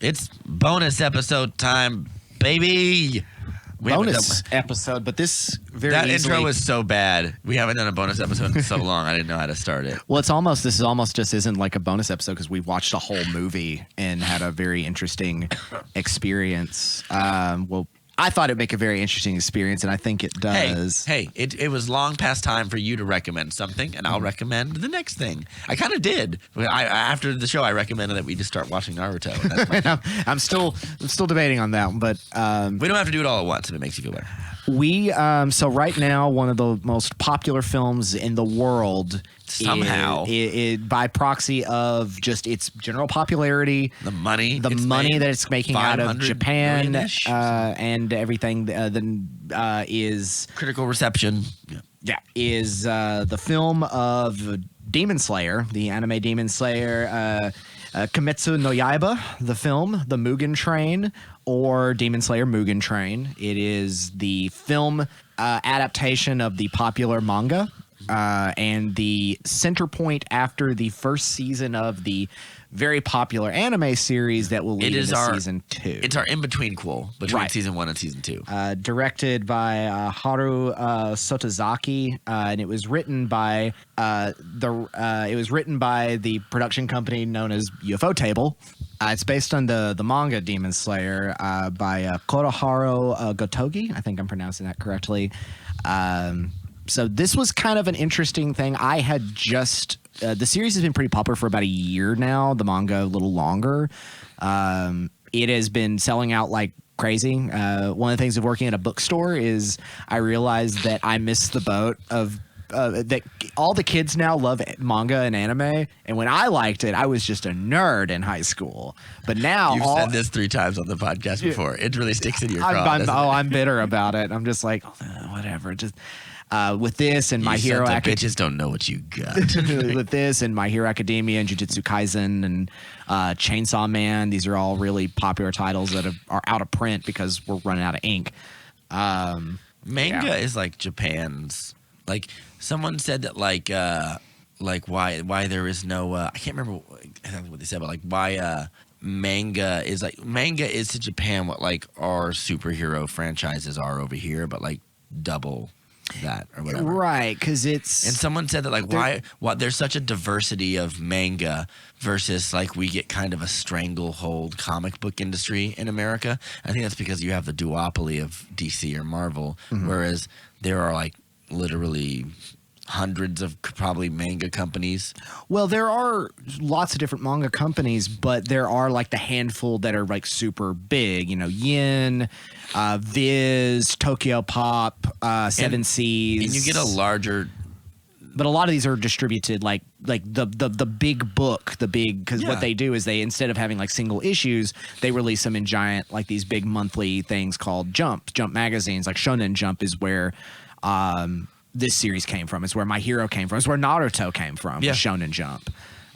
It's bonus episode time, baby. Bonus episode, but this that intro is so bad. We haven't done a bonus episode in so long. I didn't know how to start it. Well, this is almost just isn't like a bonus episode because we've watched a whole movie and had a very interesting experience. Well, I thought it'd make a very interesting experience, and I think it does. Hey, it was long past time for you to recommend something, and I'll recommend the next thing. I kind of did. After the show, I recommended that we just start watching Naruto. And that's I'm still debating on that one, but we don't have to do it all at once if it makes you feel better. We so right now one of the most popular films in the world somehow by proxy of just its general popularity, the money that it's making out of Japan and everything is critical reception. Is the film of Demon Slayer, the anime Demon Slayer, Kimetsu no Yaiba, the film, the Mugen Train, or Demon Slayer Mugen Train. It is the film adaptation of the popular manga and the center point after the first season of the very popular anime series that will lead into season 2. It's our in-between between season 1 and season 2. Directed by Haru Sotozaki, and it was written by the production company known as UFO Table. It's based on the manga Demon Slayer by Koroharo Gotogi. I think I'm pronouncing that correctly. So this was kind of an interesting thing. I had just the series has been pretty popular for about a year now. The manga a little longer. It has been selling out like crazy. One of the things of working at a bookstore is I realized that I missed the boat of that all the kids now love manga and anime, and when I liked it, I was just a nerd in high school. But now you've said this 3 times on the podcast before. It really sticks in your craw. I'm bitter about it. I'm just like whatever. Just. With this and My Hero Academia, bitches don't know what you got. With this and My Hero Academia and Jujutsu Kaisen and Chainsaw Man, these are all really popular titles that are out of print because we're running out of ink. Manga is like Japan's. Like someone said that like why there is no I can't remember exactly what they said, but like why manga is to Japan what like our superhero franchises are over here, but like double that or whatever. Right, because it's... And someone said that like why there's such a diversity of manga versus like we get kind of a stranglehold comic book industry in America. I think that's because you have the duopoly of DC or Marvel, whereas there are like literally hundreds of probably manga companies. Well, there are lots of different manga companies, but there are like the handful that are like super big, Yin, Viz, Tokyo Pop, Seven Seas. And you get a larger... But a lot of these are distributed like the big book, because what they do is they, instead of having like single issues, they release them in giant, like these big monthly things called Jump magazines. Like Shonen Jump is where this series came from. It's where My Hero came from. It's where Naruto came from. Shonen Jump.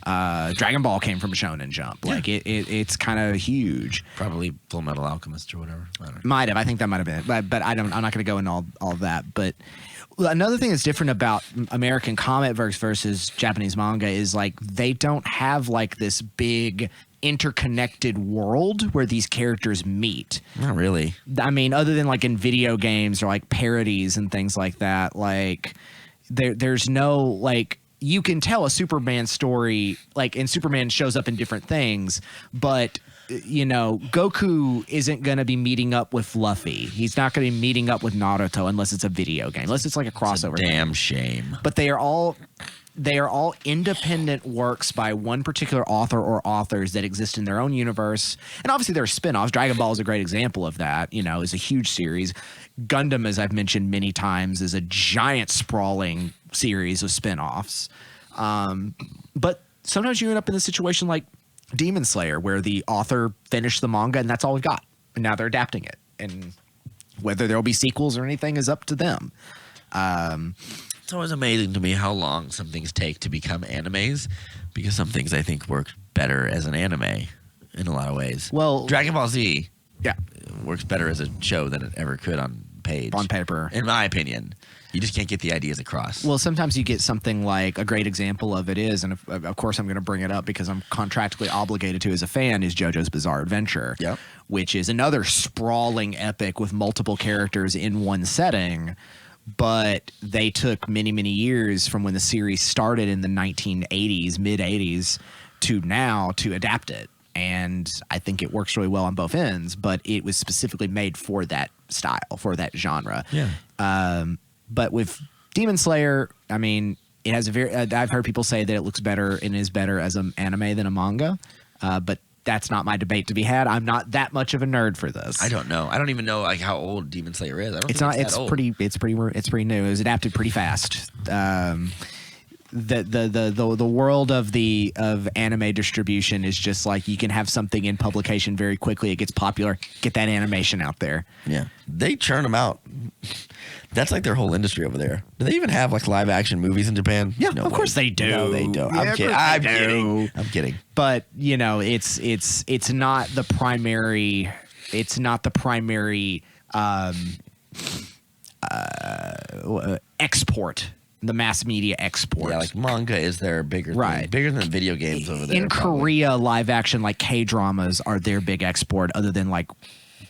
Dragon Ball came from Shonen Jump. Like it's kind of huge. Probably Full Metal Alchemist or whatever. Might have. I think that might have been. But I'm not going to go into all of that. But another thing that's different about American comic versus Japanese manga is like they don't have like this big interconnected world where these characters meet. Not really. I mean, other than like in video games or like parodies and things like that, like there's no like, you can tell a Superman story, like, and Superman shows up in different things, but Goku isn't going to be meeting up with Luffy. He's not going to be meeting up with Naruto unless it's a video game, unless it's like a crossover. It's a damn shame. But they are all independent works by one particular author or authors that exist in their own universe. And obviously there are spin-offs. Dragon Ball is a great example of that, is a huge series. Gundam, as I've mentioned many times, is a giant sprawling series of spin-offs. But sometimes you end up in a situation like Demon Slayer, where the author finished the manga and that's all we got. And now they're adapting it. And whether there'll be sequels or anything is up to them. It's always amazing to me how long some things take to become animes, because some things I think work better as an anime in a lot of ways. Well, Dragon Ball Z works works better as a show than it ever could on page. On paper. In my opinion. You just can't get the ideas across. Well, sometimes you get something like a great example of it is, and of course I'm going to bring it up because I'm contractually obligated to as a fan, is JoJo's Bizarre Adventure, Yep. which is another sprawling epic with multiple characters in one setting. But they took many, many years from when the series started in the 1980s, mid 80s, to now to adapt it. And I think it works really well on both ends, but it was specifically made for that style, for that genre. Yeah. But with Demon Slayer, I mean, it has a very. I've heard people say that it looks better and is better as an anime than a manga, but that's not my debate to be had. I'm not that much of a nerd for this. I don't know. I don't even know like how old Demon Slayer is. I don't It's think not. it's that old. It's pretty new. It was adapted pretty fast. The world of anime distribution is just like you can have something in publication very quickly. It gets popular. Get that animation out there. Yeah. They churn them out. That's like their whole industry over there. Do they even have like live action movies in Japan? Yeah, No of way. could they do. No, they don't. Yeah, I'm of kidding. course I'm they kidding. do. I'm kidding. But you know, it's not the primary. It's not the primary export. The mass media export. Yeah, like manga is their bigger Right. thing. Bigger than video games over there. In probably. Korea, live action like K-dramas are their big export, other than like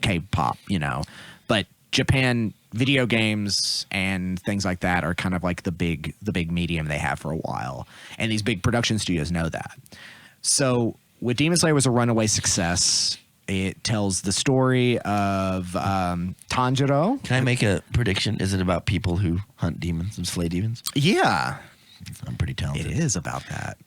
K-pop, you know. But Japan, video games and things like that are kind of like the big medium they have for a while, and these big production studios know that. So, with Demon Slayer was a runaway success. It tells the story of Tanjiro. Can I make a prediction? Is it about people who hunt demons and slay demons? Yeah, I'm pretty talented. it is about that.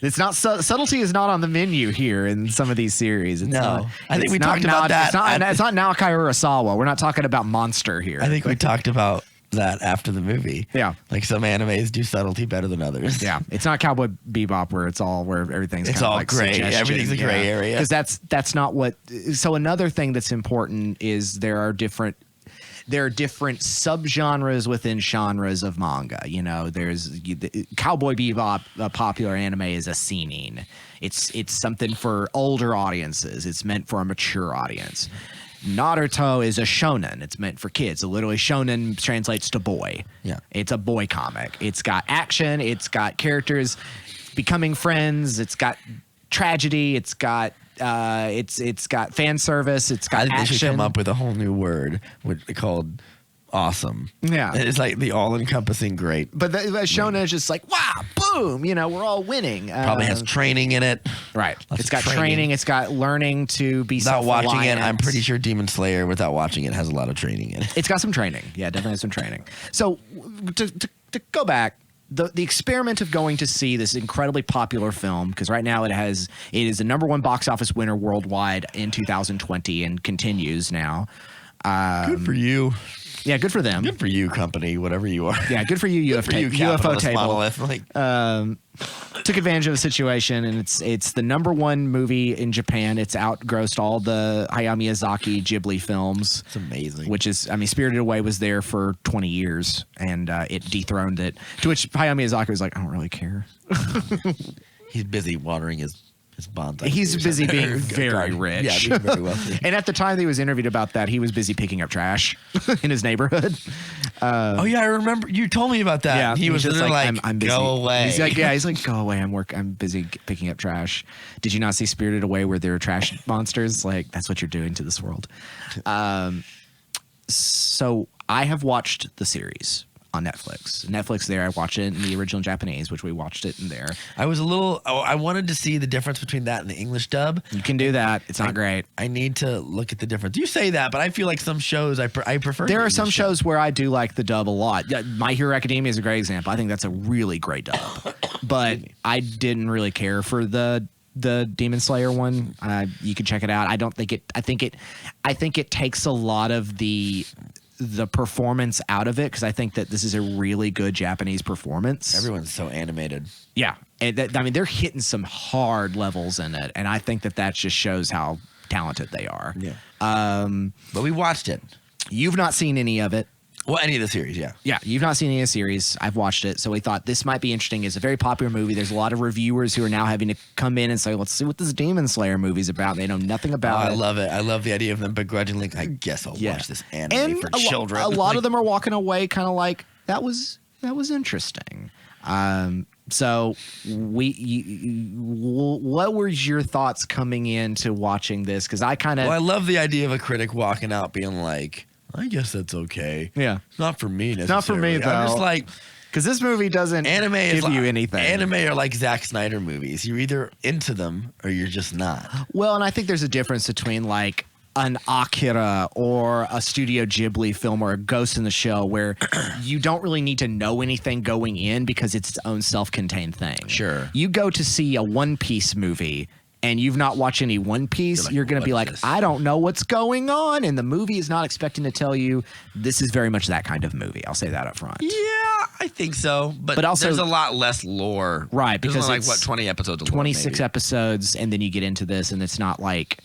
It's not subtlety is not on the menu here in some of these series. It's No. not, I think it's we not talked about that. It's not Naoki Urasawa. We're not talking about Monster here. I think we talked about that after the movie. Yeah. Like some animes do subtlety better than others. Yeah, it's not Cowboy Bebop where everything's It's kind all of like gray. suggestion. Everything's a gray area. Because that's not what. So another thing that's important is there are different subgenres within genres of manga. You know, there's Cowboy Bebop, a popular anime, is a seinen. It's something for older audiences. It's meant for a mature audience. Naruto is a shonen. It's meant for kids. So literally, shonen translates to boy. Yeah. It's a boy comic. It's got action. It's got characters becoming friends. It's got tragedy. It's got fan service. It's got I think action. they should come up with a whole new word called awesome. Yeah. It's like the all-encompassing great. But the shonen is just like, wow, boom, you know, we're all winning. Probably has training in it. Right. Lots It's of got training. It's got learning to be Without watching it, self-reliant. I'm pretty sure Demon Slayer, without watching it, has a lot of training in it. It's got some training. Yeah, definitely has some training. So to go back, the experiment of going to see this incredibly popular film, because right now it is the #1 box office winner worldwide in 2020 and continues now. Good for you. Yeah, good for them. Good for you, company, whatever you are. Yeah, good for you, Good for you, UFO capitalist table. monolith. Like, Took advantage of the situation, and it's the #1 movie in Japan. It's outgrossed all the Hayao Miyazaki Ghibli films. it's amazing. Which is, I mean, Spirited Away was there for 20 years, and it dethroned it. To which Hayao Miyazaki was like, I don't really care. He's busy watering his bonsai. He's trees busy out there. being very rich. Yeah, being very wealthy. And at the time that he was interviewed about that, he was busy picking up trash in his neighborhood. Oh yeah, I remember you told me about that. Yeah, he was just literally like, I'm busy. go away. He's like, he's like, go away. I'm busy picking up trash. Did you not see Spirited Away where there are trash monsters? Like, that's what you're doing to this world. So I have watched the series on Netflix there. I watched it in the original Japanese, which we watched it in there. I was I wanted to see the difference between that and the English dub. You can do that. It's not great. I need to look at the difference. You say that, but I feel like some shows I prefer. There the are some English shows where I do like the dub a lot. Yeah, My Hero Academia is a great example. I think that's a really great dub. But I didn't really care for the Demon Slayer one. You can check it out. I think it takes a lot of the performance out of it, because I think that this is a really good Japanese performance. Everyone's so animated. Yeah. I mean, they're hitting some hard levels in it, and I think that just shows how talented they are. Yeah. But we watched it. You've not seen any of it. Well, any of the series, yeah. Yeah, you've not seen any of the series. I've watched it, so we thought this might be interesting. It's a very popular movie. There's a lot of reviewers who are now having to come in and say, let's see what this Demon Slayer movie's about. They know nothing about it. I love it. I love the idea of them begrudgingly, I guess I'll watch this anime and for children. A lot of them are walking away kind of like, that was interesting. So what were your thoughts coming into watching this? Because I kind of... Well, I love the idea of a critic walking out being like, I guess that's okay. Yeah. It's not for me necessarily. Not for me, though. I'm just like... Because this movie doesn't give you anything. Anime are like Zack Snyder movies. You're either into them or you're just not. Well, and I think there's a difference between like an Akira or a Studio Ghibli film or a Ghost in the Shell where you don't really need to know anything going in because it's its own self-contained thing. Sure. You go to see a One Piece movie and you've not watched any One Piece, you're going to be like, I don't know what's going on. And the movie is not expecting to tell you. This is very much that kind of movie. I'll say that up front. Yeah, I think so. But also, there's a lot less lore. Right. Because Because like, it's 20 episodes of lore, 26 maybe. episodes, and then you get into this, and it's not like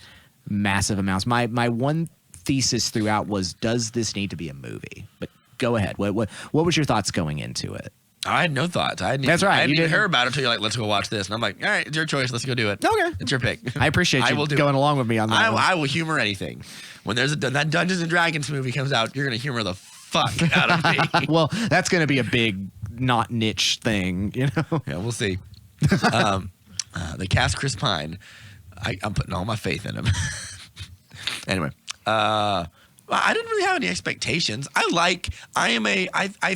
massive amounts. My one thesis throughout was, does this need to be a movie? But go ahead. What was your thoughts going into it? I had no thoughts. That's right. I hadn't You even didn't- heard about it until you're like, let's go watch this. And I'm like, all right, it's your choice. Let's go do it. Okay. It's your pick. I appreciate I you will do going it. along with me on that one. I will humor anything. When that Dungeons and Dragons movie comes out, you're going to humor the fuck out of me. Well, that's going to be a big, not niche thing, you know? Yeah, we'll see. They cast Chris Pine. I'm putting all my faith in him. Anyway, I didn't really have any expectations. I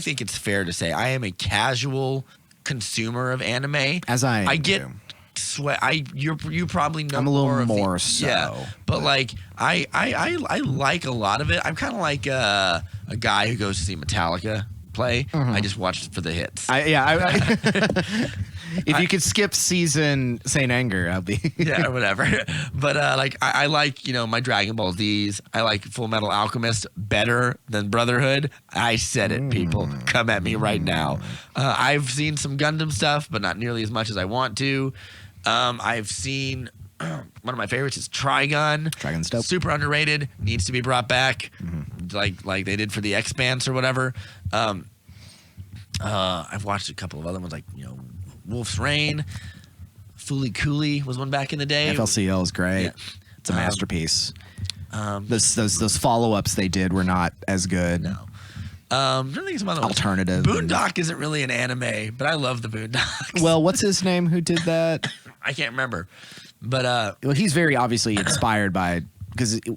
think it's fair to say I am a casual consumer of anime. As I get do. you probably know I'm a little more, more of the, so. Yeah, but like I like a lot of it. I'm kind of like a guy who goes to see Metallica play. I just watched for the hits. If you could skip season Saint Anger, I'll be Yeah, or whatever. But like I like, my Dragon Ball Z's. I like Full Metal Alchemist better than Brotherhood. I said it, people. Come at me right now. I've seen some Gundam stuff, but not nearly as much as I want to. I've seen one of my favorites is Trigun. Trigun's dope. Super underrated. Needs to be brought back, like they did for the Expanse or whatever. I've watched a couple of other ones, like Wolf's Rain. Fooly Cooley was one back in the day. FLCL is great. Yeah. It's a masterpiece. Those follow-ups they did were not as good. No. I'm trying to think of some other ones. Alternative. Boondock isn't really an anime, but I love the Boondocks. Well, what's his name who did that? I can't remember, but Well, he's very obviously inspired by because it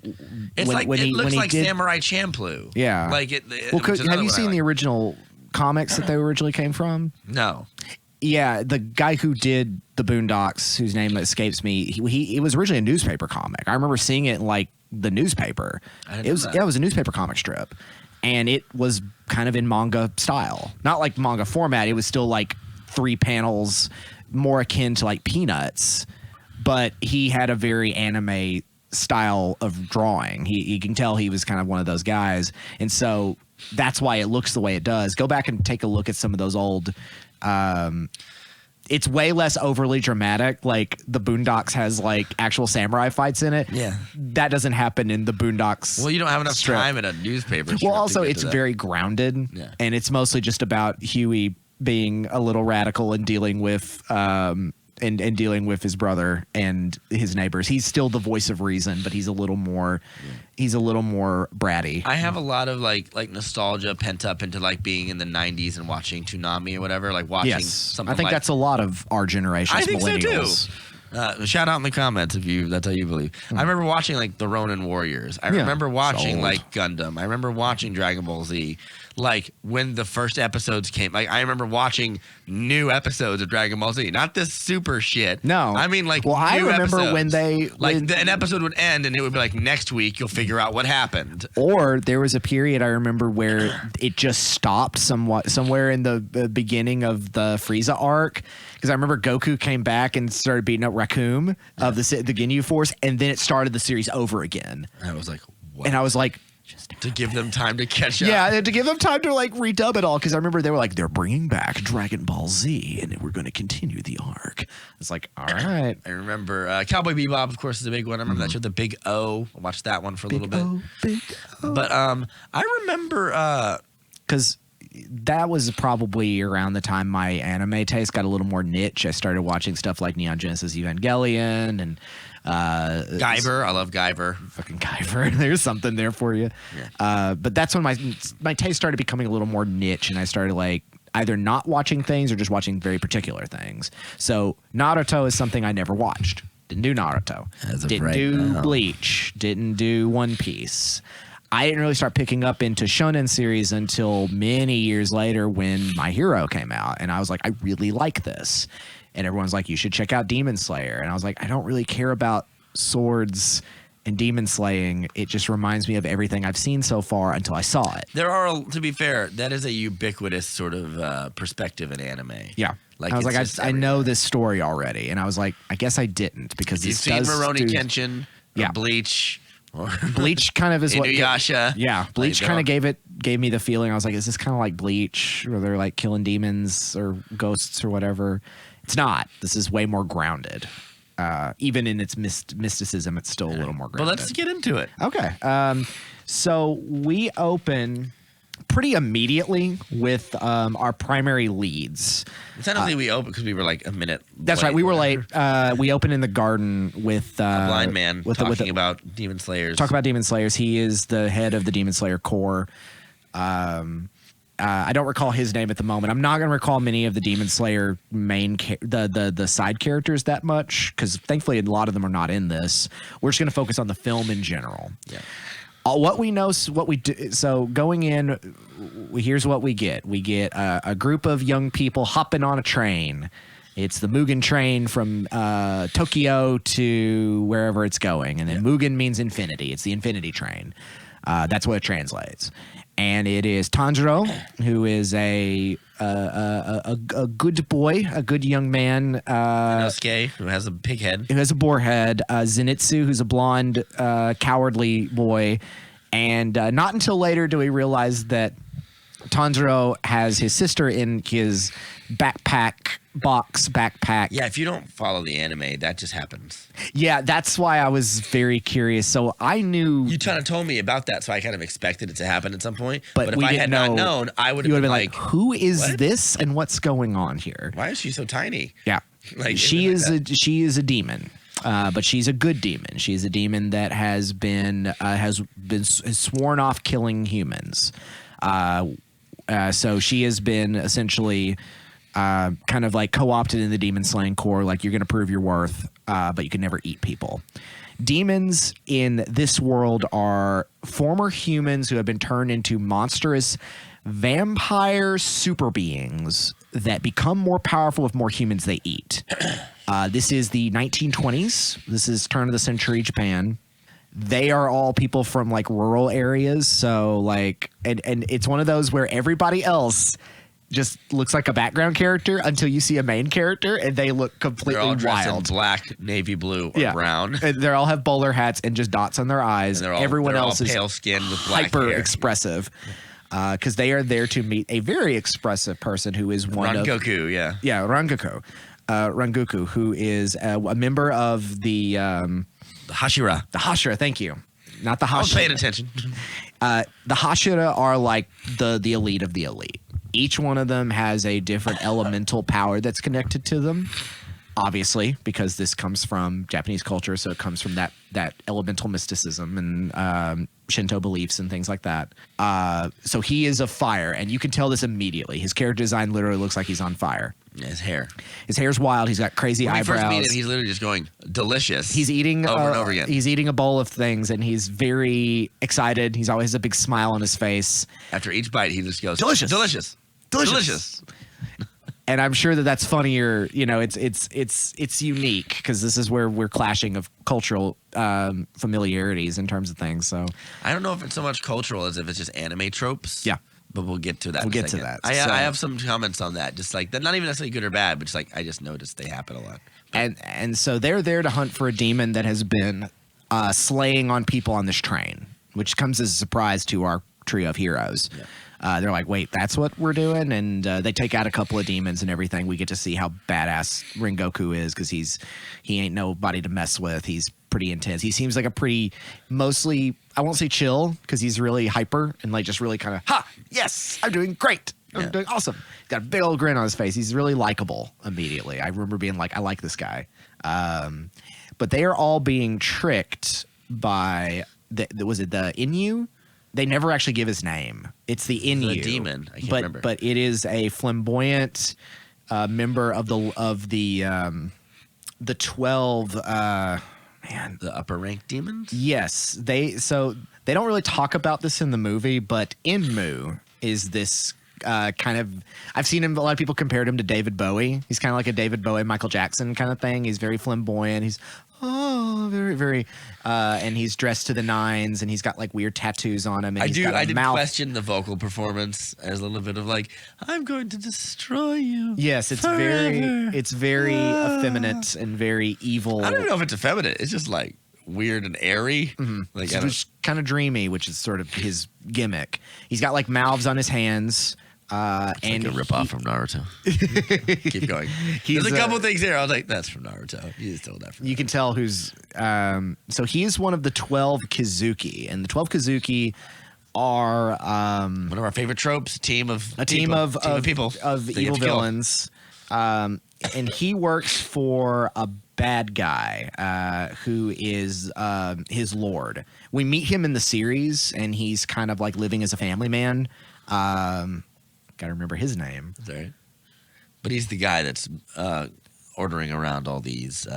looks like Samurai Champloo. Yeah. like it. Well, which is have another you one I seen like. the original comics that they originally came from? No. Yeah, the guy who did the Boondocks, whose name escapes me, it was originally a newspaper comic. I remember seeing it in like the newspaper. I didn't know that. It was a newspaper comic strip, and it was kind of in manga style, not like manga format. It was still like 3 panels, more akin to like Peanuts, but he had a very anime style of drawing. You can tell he was kind of one of those guys, and so that's why it looks the way it does. Go back and take a look at some of those old. It's way less overly dramatic. Like the Boondocks has like actual samurai fights in it. Yeah. That doesn't happen in the Boondocks. Well, you don't have enough strip. time in a newspaper. strip Well, to also get it's to that. very grounded, Yeah. and it's mostly just about Huey being a little radical and dealing with and dealing with his brother and his neighbors. He's still the voice of reason, but he's a little more bratty. I have a lot of like nostalgia pent up into like being in the 90s and watching Toonami or whatever, like watching Yes, something I think like that's a lot of our generation. I think so too. millennials. Shout out in the comments if that's how you believe. I remember watching like the Ronin Warriors. I Yeah, remember watching sold. like Gundam. I remember watching Dragon Ball Z. Like when the first episodes came, like I remember watching new episodes of Dragon Ball Z. Not this super shit. No, I mean like. Well, I new remember episodes. when they an episode would end and it would be like next week you'll figure out what happened. Or there was a period I remember where it just stopped somewhere in the beginning of the Frieza arc. Because I remember Goku came back and started beating up Raccoon of the Ginyu Force, and then it started the series over again. And I was like, what? And I was like, To give them time to catch up. yeah, to give them time to like redub it all. Because I remember they were like, they're bringing back Dragon Ball Z, and we're going to continue the arc. It's like, all right. I remember Cowboy Bebop, of course, is a big one. I remember that show, The Big O. I watched that one for a little bit. Big O. But I remember because that was probably around the time my anime taste got a little more niche. I started watching stuff like Neon Genesis Evangelion and Guyver. I love Guyver. Fucking Guyver. There's something there for you. Yeah. But that's when my taste started becoming a little more niche, and I started like either not watching things or just watching very particular things. So Naruto is something I never watched. Didn't do Naruto. Didn't do Bleach. Didn't do One Piece. I didn't really start picking up into shonen series until many years later when My Hero came out. And I was like, I really like this. And everyone's like, you should check out Demon Slayer. And I was like, I don't really care about swords and demon slaying. It just reminds me of everything I've seen so far until I saw it. There are, to be fair, that is a ubiquitous sort of perspective in anime. Yeah. Like I was like, I know this story already. And I was like, I guess I didn't because you've seen Rurouni Kenshin, yeah. Bleach. Or Bleach kind of is what Inuyasha. Yeah, Bleach kind of gave me the feeling. I was like, is this kind of like Bleach where they're like killing demons or ghosts or whatever? It's not. This is way more grounded. Even in its mysticism, it's still a little more grounded. But let's get into it. Okay. So we open pretty immediately with our primary leads. It's not only we open because we were like a minute. That's right. We were late. We open in the garden with a blind man talking about Demon Slayers. Talk about Demon Slayers. He is the head of the Demon Slayer Corps. I don't recall his name at the moment. I'm not going to recall many of the Demon Slayer the side characters that much because thankfully a lot of them are not in this. We're just going to focus on the film in general. Yeah. What we know, what we do. So going in, here's what we get. We get a group of young people hopping on a train. It's the Mugen train from Tokyo to wherever it's going. And then Mugen means infinity. It's the infinity train. That's what it translates. And it is Tanjiro, who is a good boy, a good young man. Inosuke, who has a pig head. Who has a boar head. Zenitsu, who's a blonde, cowardly boy. And not until later do we realize that Tanjiro has his sister in his backpack. Yeah, if you don't follow the anime, that just happens. Yeah, that's why I was very curious. So I knew you kind of told me about that, so I kind of expected it to happen at some point. But if I had not known, I would have been like, "Who is this, and what's going on here? Why is she so tiny?" Yeah, like she is a demon. But she's a good demon. She's a demon that has been sworn off killing humans. So she has been essentially kind of like co-opted in the demon slaying corps. Like, you're going to prove your worth, but you can never eat people. Demons in this world are former humans who have been turned into monstrous vampire super beings that become more powerful with more humans they eat. This is the 1920s. This is turn of the century Japan. They are all people from like rural areas. So like, and it's one of those where everybody else just looks like a background character until you see a main character and they look completely they're all dressed wild. In black, navy blue, or brown. And they all have bowler hats and just dots on their eyes. And everyone else all is pale skin with black hyper hair. expressive. Because they are there to meet a very expressive person who is one Rangoku, Rangoku, who is a member of the Hashira. The Hashira, thank you. Not the Hashira. I was paying attention. The Hashira are like the elite of the elite. Each one of them has a different elemental power that's connected to them. Obviously, because this comes from Japanese culture, so it comes from that elemental mysticism and Shinto beliefs and things like that. So he is a fire, and you can tell this immediately. His character design literally looks like he's on fire. Yeah, his hair's wild. He's got crazy eyebrows. When you first meet him, he's literally just going delicious. He's eating over and over again. He's eating a bowl of things, and he's very excited. He's always a big smile on his face. After each bite, he just goes delicious. And I'm sure that's funnier. You know, it's unique because this is where we're clashing of cultural familiarities in terms of things. So I don't know if it's so much cultural as if it's just anime tropes. Yeah. But we'll get to that. We'll get to that. I have some comments on that. Just like, they're not even necessarily good or bad, but just like, I just noticed they happen a lot. And so they're there to hunt for a demon that has been slaying on people on this train, which comes as a surprise to our trio of heroes. Yeah. They're like, wait, that's what we're doing? And they take out a couple of demons and everything. We get to see how badass Rengoku is because he ain't nobody to mess with. He's pretty intense. He seems like a pretty, mostly, I won't say chill because he's really hyper and like just really kind of yes, I'm doing great. I'm doing awesome. He's got a big old grin on his face. He's really likable immediately. I remember being like, I like this guy. But they are all being tricked by was it the Inu? They never actually give his name. It's the Inu, the demon. I can't remember. But it is a flamboyant member of the 12. Man, the upper rank demons. yes, they don't really talk about this in the movie, but Inmu is this kind of. I've seen him. A lot of people compared him to David Bowie. He's kind of like a David Bowie, Michael Jackson kind of thing. He's very flamboyant. He's very, very, and he's dressed to the nines, and he's got like weird tattoos on him. And I did question the vocal performance as a little bit of like, I'm going to destroy you. Yes, it's forever. very effeminate and very evil. I don't know if it's effeminate. It's just like weird and airy. Like It's kind of dreamy, which is sort of his gimmick. He's got like mouths on his hands. And like a ripoff from Naruto. Keep going. There's a couple things there. I was like, that's from Naruto. You just told that from You can tell who's. So he is one of the 12 Kizuki, and the 12 Kizuki are one of our favorite tropes. team of people of evil villains. And he works for a bad guy who is his lord. We meet him in the series, and he's kind of like living as a family man. Got to remember his name. Sorry. But he's the guy that's ordering around all these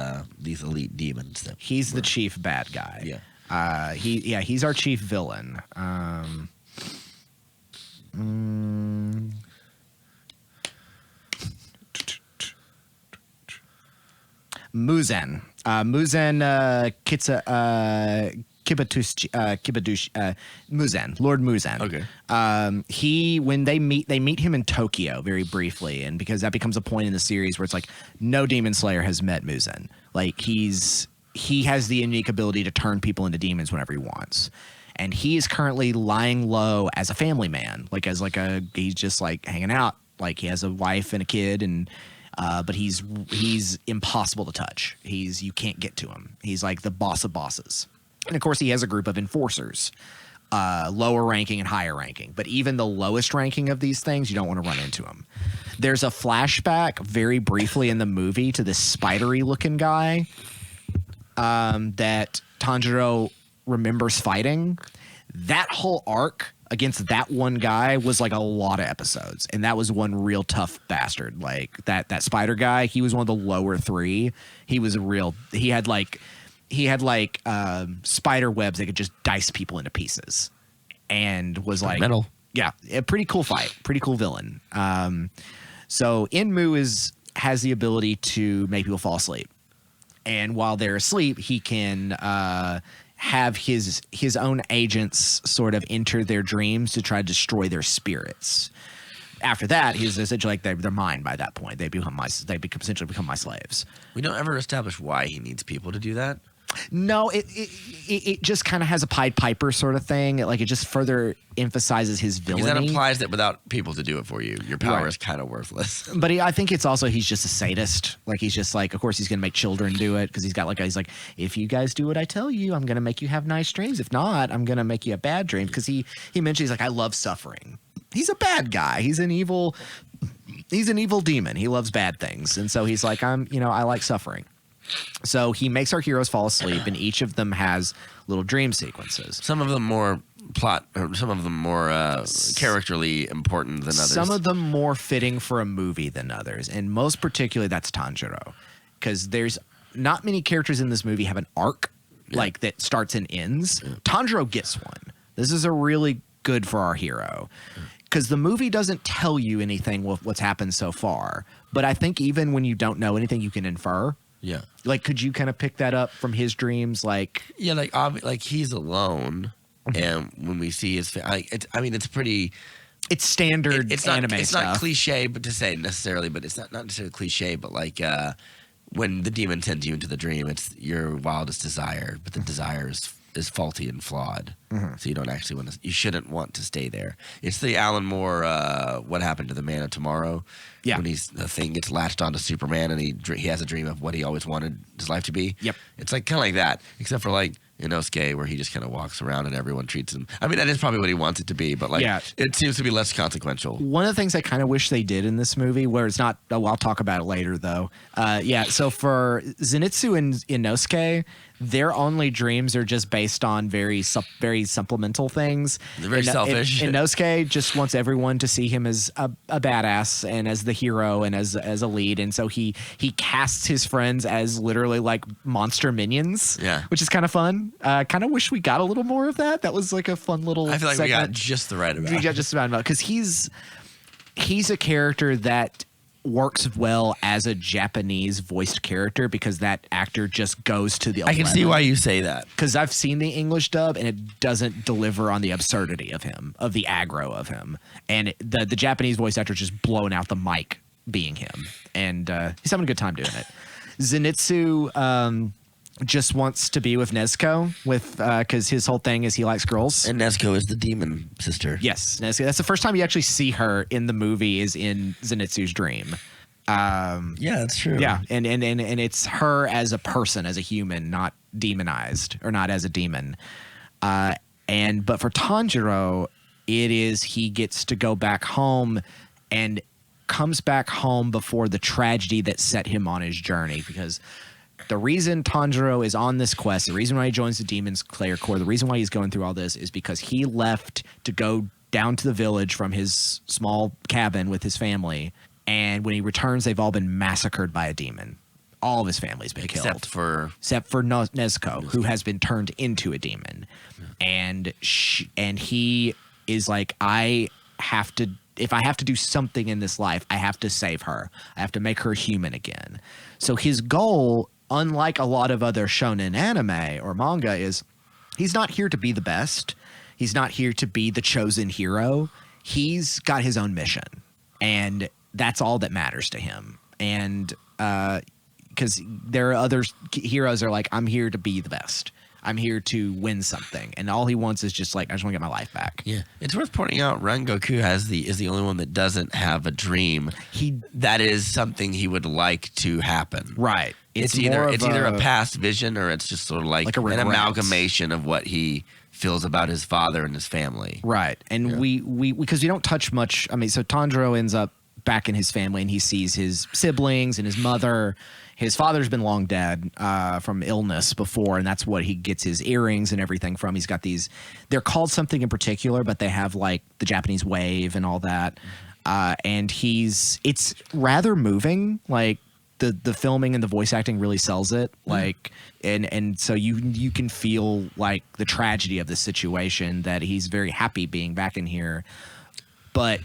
elite demons. He's the chief bad guy. Yeah. He's our chief villain. Muzen. Kibadushi, Muzen, Lord Muzen. Okay. When they meet him in Tokyo very briefly, and because that becomes a point in the series where it's like no demon slayer has met Muzen. Like he has the unique ability to turn people into demons whenever he wants. And he is currently lying low as a family man, he's just like hanging out. Like he has a wife and a kid, and but he's impossible to touch. You can't get to him. He's like the boss of bosses. And of course, he has a group of enforcers, lower ranking and higher ranking. But even the lowest ranking of these things, you don't want to run into him. There's a flashback very briefly in the movie to this spidery looking guy that Tanjiro remembers fighting. That whole arc against that one guy was like a lot of episodes. And that was one real tough bastard. Like that spider guy, he was one of the lower three. He had spider webs that could just dice people into pieces, and was like metal. Yeah, a pretty cool fight, pretty cool villain. So Inmu has the ability to make people fall asleep, and while they're asleep, he can have his own agents sort of enter their dreams to try to destroy their spirits. After that, he's essentially like they're mine by that point. They essentially become my slaves. We don't ever establish why he needs people to do that. No, it just kind of has a Pied Piper sort of thing. It just further emphasizes his villainy. Because that implies that without people to do it for you, your power is kind of worthless. But I think it's also he's just a sadist. Like he's just like, of course he's gonna make children do it because he's like, if you guys do what I tell you, I'm gonna make you have nice dreams. If not, I'm gonna make you a bad dream. Because he mentioned he's like, I love suffering. He's a bad guy. He's an evil demon. He loves bad things, and so he's like, I like suffering. So he makes our heroes fall asleep, and each of them has little dream sequences. Some of them more plot, or some of them more characterly important than others. Some of them more fitting for a movie than others, and most particularly that's Tanjiro, because there's not many characters in this movie have an arc like that starts and ends. Tanjiro gets one. This is a really good for our hero. Because the movie doesn't tell you anything with what's happened so far. But I think even when you don't know anything, you can infer. Yeah. Like, could you kind of pick that up from his dreams? Like, yeah, like he's alone, and when we see his, it's pretty. It's standard it's anime not, It's stuff. not cliche, but to say necessarily, but it's not necessarily cliche. But like when the demon sends you into the dream, it's your wildest desire, but the desire is faulty and flawed. So you don't actually want to. You shouldn't want to stay there. It's the Alan Moore. What happened to the Man of Tomorrow? Yeah. When the thing gets latched onto Superman, and he has a dream of what he always wanted his life to be. Yep. It's like kind of like that, except for like Inosuke, where he just kind of walks around and everyone treats him. I mean, that is probably what he wants it to be, but like, Yeah. it seems to be less consequential. One of the things I kind of wish they did in this movie, where it's not, well, I'll talk about it later though. So for Zenitsu and Inosuke, their only dreams are just based on very supplemental things. They're very selfish. Inosuke just wants everyone to see him as a badass and as the hero and as a lead, and so he casts his friends as literally like monster minions. Yeah. Which is kind of fun. Kind of wish we got a little more of that. That was like a fun little. I feel like segment. we got just the right amount. We got just about because he's a character that works well as a Japanese voiced character because that actor just goes to the 11. I can see why you say that. Because I've seen the English dub and it doesn't deliver on the absurdity of him, of the aggro of him. And the Japanese voice actor just blowing out the mic being him. And he's having a good time doing it. Zenitsu just wants to be with Nezuko because his whole thing is he likes girls. And Nezuko is the demon sister. Yes, Nezuko. That's the first time you actually see her in the movie is in Zenitsu's dream. Yeah, that's true. Yeah, and it's her as a person, as a human, not demonized or not as a demon. But for Tanjiro, it is he gets to go back home and comes back home before the tragedy that set him on his journey because the reason Tanjiro is on this quest, the reason why he joins the Demon Slayer Corps, the reason why he's going through all this is because he left to go down to the village from his small cabin with his family. And when he returns, they've all been massacred by a demon. All of his family's been killed. Except for Nezuko, who has been turned into a demon. Yeah. And he is like, if I have to do something in this life, I have to save her. I have to make her human again. So his goal, unlike a lot of other shonen anime or manga, is he's not here to be the best. He's not here to be the chosen hero. He's got his own mission. And that's all that matters to him. And because there are other heroes that are like, I'm here to be the best. I'm here to win something. And all he wants is just like, I just want to get my life back. Yeah. It's worth pointing out Rengoku is the only one that doesn't have a dream. That is something he would like to happen. Right. It's either a past vision or it's just sort of like an amalgamation of what he feels about his father and his family. Right. And we because we don't touch much. I mean, so Tanjiro ends up back in his family and he sees his siblings and his mother. His father's been long dead from illness before, and that's what he gets his earrings and everything from. He's got these, they're called something in particular, but they have like the Japanese wave and all that. And it's rather moving. Like the filming and the voice acting really sells it. Like, and so you can feel like the tragedy of the situation, that he's very happy being back in here. But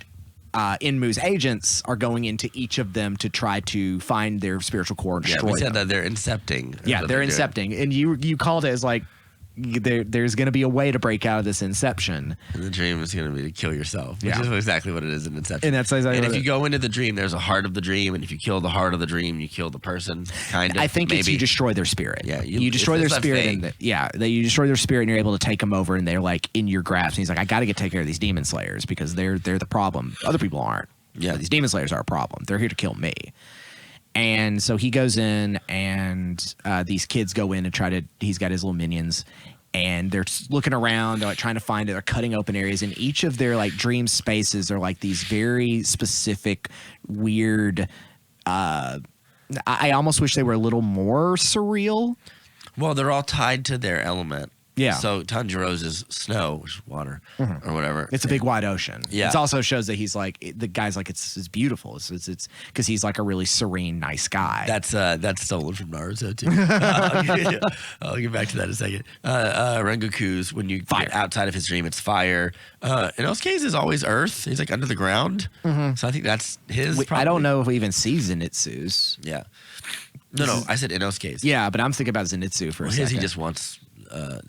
Inmu's agents are going into each of them to try to find their spiritual core and destroy them. We said that they're incepting. Yeah, they're incepting. And you called it as like, there's going to be a way to break out of this inception. And the dream is going to be to kill yourself, which is exactly what it is in Inception. And that's exactly if you go into the dream, there's a heart of the dream, and if you kill the heart of the dream, you kill the person. Kind of. I think it's you destroy their spirit. Yeah, you destroy their spirit, and you destroy their spirit, and you're able to take them over, and they're like in your grasp. And he's like, I got to take care of these demon slayers because they're the problem. Other people aren't. Yeah, these demon slayers are a problem. They're here to kill me. And so he goes in, and these kids go in and try to. He's got his little minions. And they're looking around, they're like trying to find it, they're cutting open areas, and each of their like dream spaces are like these very specific, weird. I almost wish they were a little more surreal. Well, they're all tied to their element. Yeah. So Tanjiro's is snow, which is water, or whatever. It's a big wide ocean. Yeah. It also shows that he's like the guy's like it's beautiful. It's because he's like a really serene, nice guy. That's stolen from Naruto too. I'll get back to that in a second. Rengoku's when you get outside of his dream, it's fire. Inosuke's is always earth. He's like under the ground. So I think that's his. I don't know if we even see Zenitsu's. Yeah. No, I said Inosuke's. Yeah, but I'm thinking about Zenitsu for a second. He just wants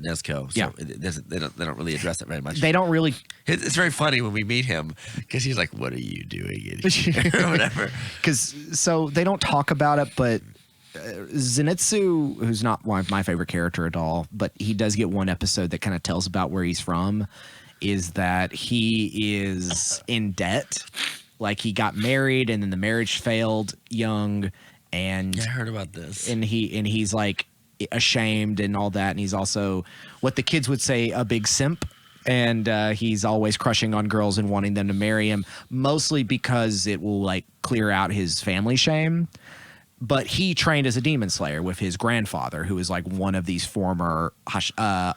Nezuko. So they don't really address it very much. They don't really. It's very funny when we meet him because he's like, "What are you doing in here?" or whatever. So they don't talk about it, but Zenitsu, who's not one of my favorite character at all, but he does get one episode that kind of tells about where he's from. Is that he is in debt? Like he got married and then the marriage failed young, and I heard about this. And he's like. ashamed and all that, and he's also what the kids would say a big simp. And he's always crushing on girls and wanting them to marry him, mostly because it will like clear out his family shame. But he trained as a demon slayer with his grandfather, who is like one of these former Hashina,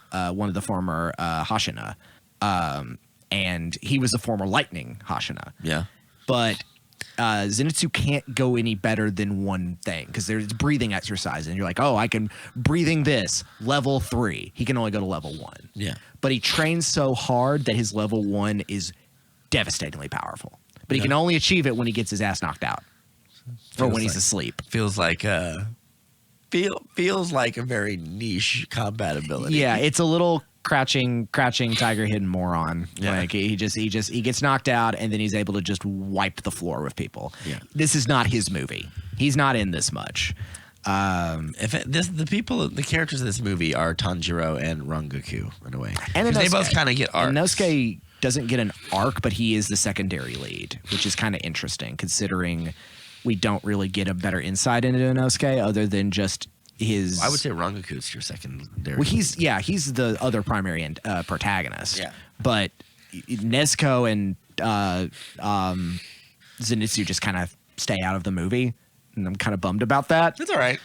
and he was a former lightning Hashina. Yeah. But Zenitsu can't go any better than one thing because there's breathing exercise, and you're like, oh, I can breathing this level 3. He can only go to level 1. Yeah. But he trains so hard that his level 1 is devastatingly powerful. But he can only achieve it when he gets his ass knocked out or when he's asleep. Feels like feels like a very niche combat ability. Yeah, it's a little crouching tiger, hidden moron. Yeah. Like he gets knocked out and then he's able to just wipe the floor with people. Yeah. This is not his movie. He's not in this much. The characters of this movie are Tanjiro and Rangoku in a way, and they both kind of get arcs. Inosuke doesn't get an arc, but he is the secondary lead, which is kind of interesting considering we don't really get a better insight into Inosuke other than just his. I would say Rangoku's your secondary. Well, he's the other primary protagonist. Yeah, but Nezuko and Zenitsu just kind of stay out of the movie. And I'm kind of bummed about that. That's all right.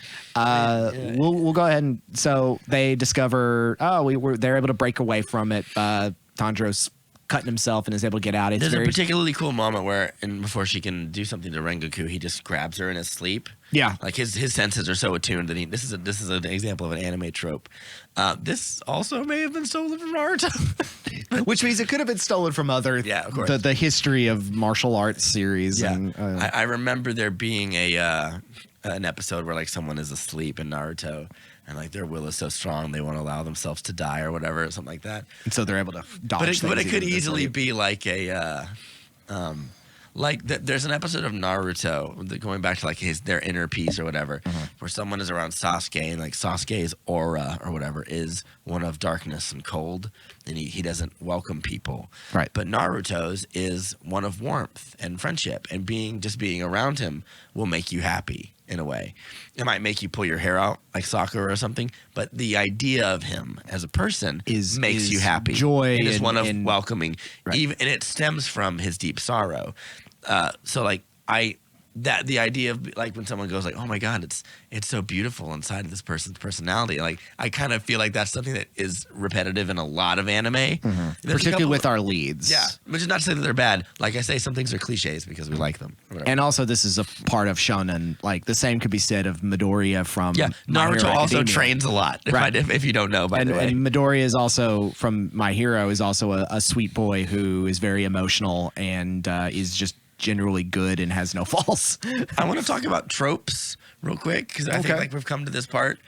We'll go ahead and so they discover they're able to break away from it. Tanjiro's cutting himself and is able to get out. There's a particularly cool moment where, before she can do something to Rengoku, he just grabs her in his sleep. Yeah, like his senses are so attuned that this is an example of an anime trope. This also may have been stolen from Naruto, which means it could have been stolen from other. Yeah, of course. The history of martial arts series. Yeah, and, I remember there being an episode where like someone is asleep in Naruto. And like their will is so strong, they won't allow themselves to die or whatever, something like that. And so they're able to dodge. But it could easily be like a, there's an episode of Naruto going back to like their inner peace or whatever, where someone is around Sasuke and like Sasuke's aura or whatever is one of darkness and cold, and he doesn't welcome people. Right. But Naruto's is one of warmth and friendship, and being around him will make you happy. In a way, it might make you pull your hair out like Sakura or something, but the idea of him as a person makes you happy. Joy and is one of and welcoming, right. Even, and it stems from his deep sorrow. So like the idea of like when someone goes like, oh my God, it's so beautiful inside of this person's personality. Like I kind of feel like that's something that is repetitive in a lot of anime, particularly with our leads. Yeah, which is not to say that they're bad. Like I say, some things are cliches because we like them. And also, this is a part of shonen. Like the same could be said of Midoriya from My Hero Naruto also Academia. trains a lot. Right. If you don't know, by the way. And Midoriya is also from My Hero is also a sweet boy who is very emotional and is just generally good and has no faults. I want to talk about tropes real quick because I think like we've come to this part.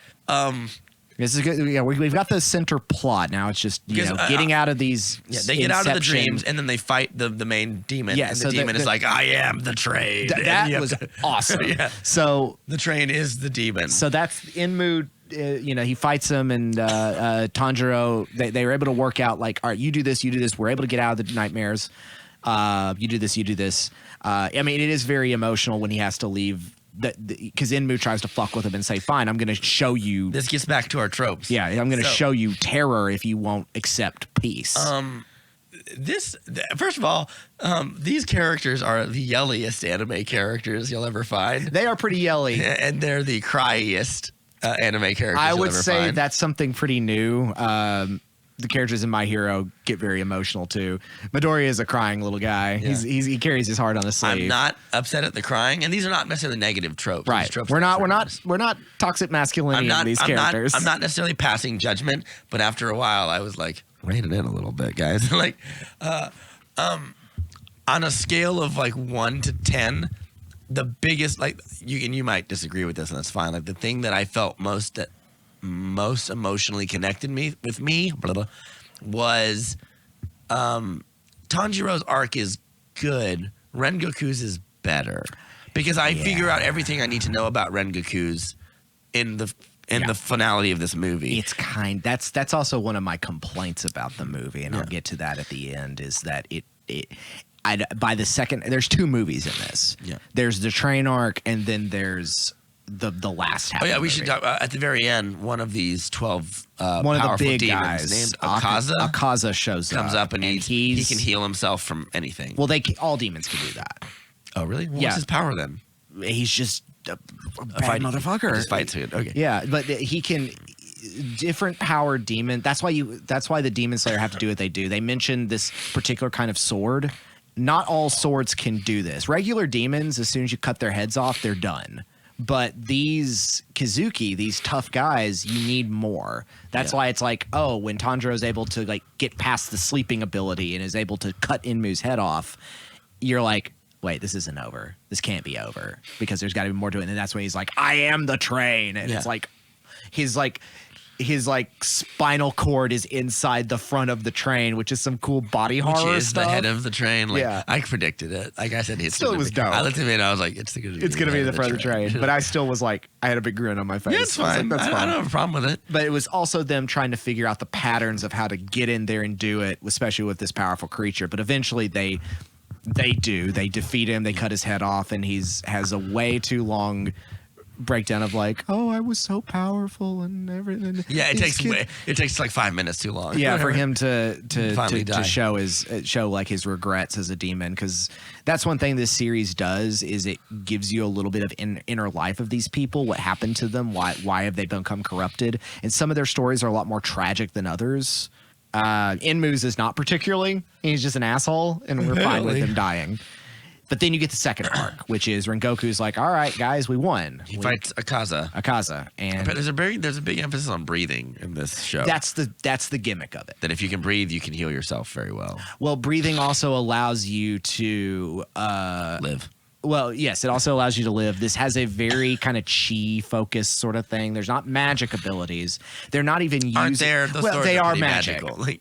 This is good. Yeah, we've got the center plot now. It's just getting out of these. Yeah, they get out of the dreams and then they fight the main demon. Yeah, and so the demon is like, I am the train. That was awesome. Yeah. So the train is the demon. So that's in mood. He fights him, and Tanjiro. They were able to work out like, all right, you do this. We're able to get out of the nightmares. You do this. I mean, it is very emotional when he has to leave. Because Inmu tries to fuck with him and say, fine, I'm going to show you. This gets back to our tropes. Yeah, I'm going to show you terror if you won't accept peace. First of all, these characters are the yelliest anime characters you'll ever find. They are pretty yelly. And they're the cryest anime characters I you'll would ever say find. that's something pretty new. The characters in My Hero get very emotional too. Midoriya is a crying little guy. Yeah. He carries his heart on his sleeve. I'm not upset at the crying, and these are not necessarily negative tropes. Right. These tropes We're not toxic masculinity in these characters. I'm not necessarily passing judgment, but after a while, I was like, rein it in a little bit, guys. Like, on a scale of like 1 to 10, the biggest, like, you might disagree with this, and that's fine. Like the thing that I felt most emotionally connected with me was Tanjiro's arc is good. Rengoku's is better because I figure out everything I need to know about Rengoku's in the finality of this movie. It's that's also one of my complaints about the movie, and I'll get to that at the end. Is that by the second, there's 2 movies in this. Yeah. There's the train arc, and then there's the last half. Oh yeah, of the we should movie. talk about, at the very end. One of these 12 One of the powerful big demons guys named Akaza Akaza shows comes up and he he's can heal himself from anything. Well, all demons can do that. Oh really? Yeah. What's his power then? He's just a bad fighting- motherfucker. He just fights it. Okay. Yeah, but he can different powered demon. That's why the Demon Slayer have to do what they do. They mentioned this particular kind of sword. Not all swords can do this. Regular demons, as soon as you cut their heads off, they're done. But these Kizuki, these tough guys, you need more. That's why it's like, oh, when Tanjiro is able to like get past the sleeping ability and is able to cut Inmu's head off, you're like, wait, this isn't over. This can't be over because there's got to be more to it. And that's when he's like, I am the train. And it's like, his spinal cord is inside the front of the train, which is some cool body horror Which is stuff. the head of the train. Like, Yeah. I predicted it. Like I said, it was dope. I looked at it and I was like, it's gonna be the front of the train. But I still was like, I had a big grin on my face. Yeah, it's I was like, fine. that's fine. I don't have a problem with it. But it was also them trying to figure out the patterns of how to get in there and do it, especially with this powerful creature. But eventually they defeat him. They cut his head off, and has a way too long breakdown of like, oh, I was so powerful and everything. Yeah, it takes like 5 minutes too long. Yeah, for him to Finally die. show like his regrets as a demon, because that's one thing this series does is it gives you a little bit of inner life of these people, what happened to them, why have they become corrupted, and some of their stories are a lot more tragic than others. Inmu's is not particularly. He's just an asshole, and we're fine with him dying. But then you get the second arc, which is Rengoku's like, all right, guys, we won. He fights Akaza, and But there's a big emphasis on breathing in this show. that's the gimmick of it. That if you can breathe, you can heal yourself very well. Well, breathing also allows you to Live. Well, yes, it also allows you to live. This has a very kind of chi-focused sort of thing. There's not magic abilities. They're not even using... Aren't there? Those well, swords they are pretty magic. magical. Like,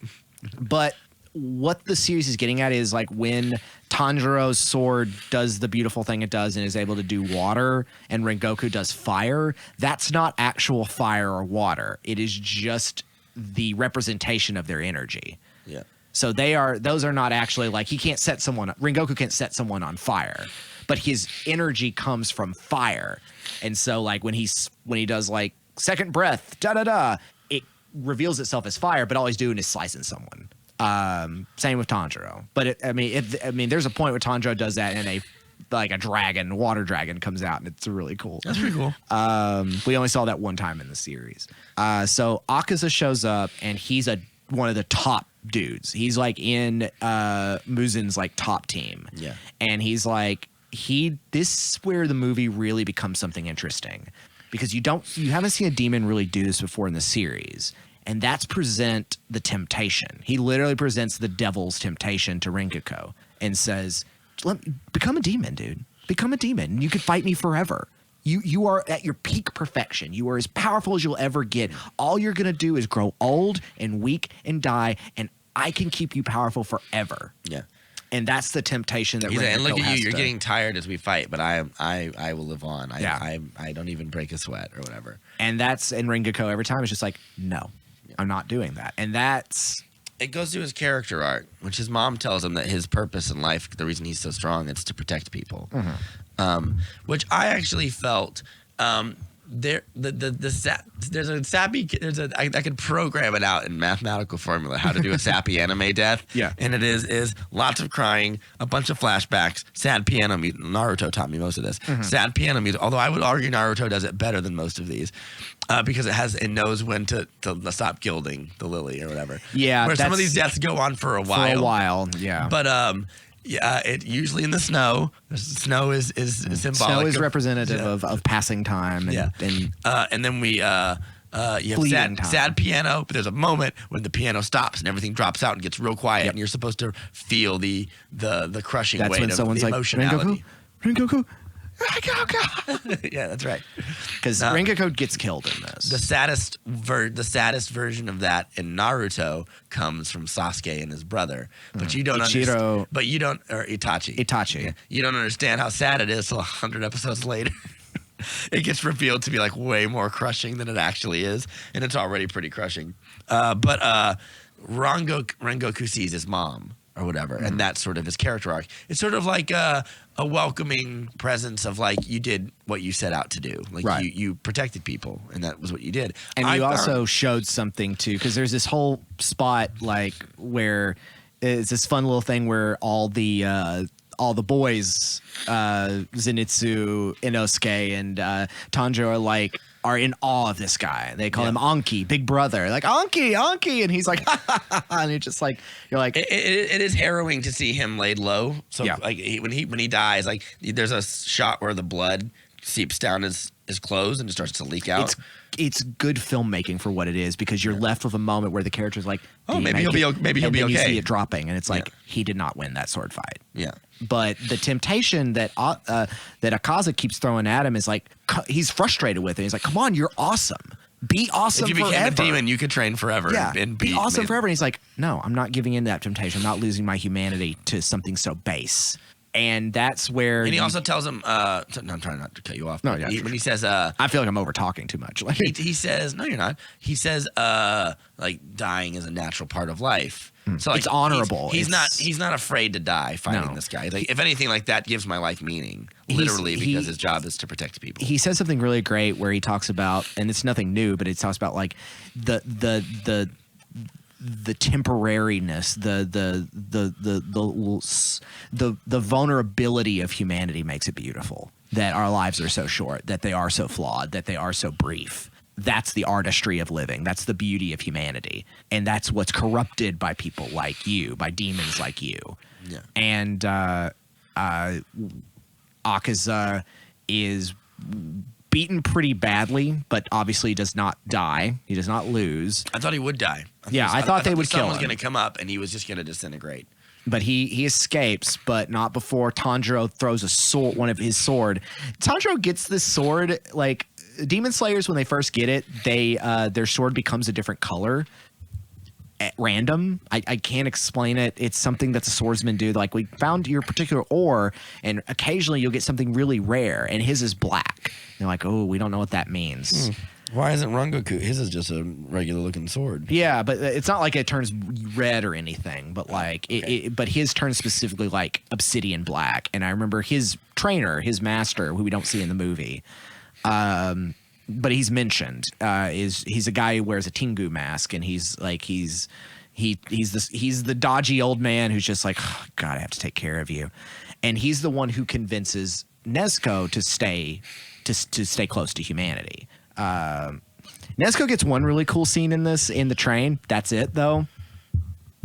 But what the series is getting at is like when Tanjiro's sword does the beautiful thing it does and is able to do water, and Rengoku does fire, that's not actual fire or water. It is just the representation of their energy. yeah. So those are not actually like, Rengoku can't set someone on fire, but his energy comes from fire. And so like when he does like second breath, it reveals itself as fire, but all he's doing is slicing someone. Same with Tanjiro. But there's a point where Tanjiro does that and a water dragon comes out, and it's really cool. That's pretty cool. We only saw that one time in the series. So Akaza shows up, and he's one of the top dudes. He's like in Muzen's like top team. Yeah. And he's like this is where the movie really becomes something interesting, because you haven't seen a demon really do this before in the series. And that's present the temptation. He literally presents the devil's temptation to Rengoku and says, become a demon, dude. Become a demon. You could fight me forever. You are at your peak perfection. You are as powerful as you'll ever get. All you're going to do is grow old and weak and die, and I can keep you powerful forever. Yeah. And that's the temptation that Rengoku and look at has you. You're to- getting tired as we fight, but I will live on. Yeah. I don't even break a sweat or whatever. And Rengoku every time is just like, no, I'm not doing that. And that's... It goes to his character arc, which his mom tells him that his purpose in life, the reason he's so strong, is to protect people. Which I actually felt I could program it out in mathematical formula how to do a sappy anime death. Yeah. And it is lots of crying, a bunch of flashbacks, sad piano music. Naruto taught me most of this. Sad piano music. Although I would argue Naruto does it better than most of these. Because it knows when to stop gilding the lily or whatever. Yeah, Where some of these deaths go on for a while. For a while, yeah. But it usually in the snow. The snow is symbolic. Snow is of- representative yeah. of passing time. And, And then we you have Fleeting time. sad piano, but there's a moment when the piano stops and everything drops out and gets real quiet, and you're supposed to feel the crushing that's weight when of someone's the like, emotionality. Rengoku. Yeah, that's right. Because Rengoku gets killed in this. The saddest version of that in Naruto comes from Sasuke and his brother, but you don't Ichiro. understand. Or Itachi. Itachi. Yeah. You don't understand how sad it is till 100 episodes later. It gets revealed to be like way more crushing than it actually is, and it's already pretty crushing. But Rengoku sees his mom, or whatever, and that's sort of his character arc. It's sort of like a welcoming presence of like you did what you set out to do, like you protected people, and that was what you did. And you also showed something too, because there's this whole spot like where it's this fun little thing where all the boys, Zenitsu, Inosuke, and Tanjiro are in awe of this guy. They call him Anki, big brother. Like, Anki, and he's like, ha, ha, ha, ha. And it's just like, you're like, it is harrowing to see him laid low. So like when he dies, like there's a shot where the blood seeps down his clothes and it starts to leak out. It's good filmmaking for what it is, because you're left with a moment where the character's like, oh, maybe he'll be okay. You see it dropping, and it's like he did not win that sword fight. Yeah. But the temptation that Akaza keeps throwing at him is like he's frustrated with it. He's like, "Come on, you're awesome. Be awesome forever. If you became a demon, you could train forever. Yeah, and be awesome forever." And he's like, "No, I'm not giving in to that temptation. I'm not losing my humanity to something so base." And that's where. And he also tells him, no, I'm trying not to cut you off. No, yeah. When he says, I feel like I'm over talking too much. Like he says, no, you're not. He says, like dying is a natural part of life. So like, it's honorable. He's not afraid to die fighting this guy. Like if anything, like that gives my life meaning, literally, because his job is to protect people. He says something really great where he talks about, and it's nothing new, but he talks about like the temporariness, the vulnerability of humanity makes it beautiful. That our lives are so short, that they are so flawed, that they are so brief. That's the artistry of living. That's the beauty of humanity. And that's what's corrupted by people like you, by demons like you. Yeah. And Akaza is beaten pretty badly, but obviously does not die. He does not lose. I thought he would die. I thought they would kill him. The sun was going to come up, and he was just going to disintegrate. But he escapes, but not before Tanjiro throws a sword, one of his sword. Tanjiro gets this sword, like Demon Slayers, when they first get it, their sword becomes a different color at random. I can't explain it. It's something that the swordsmen do. Like, we found your particular ore, and occasionally you'll get something really rare, and his is black. And they're like, oh, we don't know what that means. Why isn't Rengoku? His is just a regular looking sword. Yeah, but it's not like it turns red or anything. But like, but his turns specifically like obsidian black. And I remember his trainer, his master, who we don't see in the movie, but he's mentioned. He's a guy who wears a Tengu mask, and he's the dodgy old man who's just like, oh, God, I have to take care of you, and he's the one who convinces Nezuko to stay close to humanity. Nezuko gets one really cool scene in the train. That's it, though.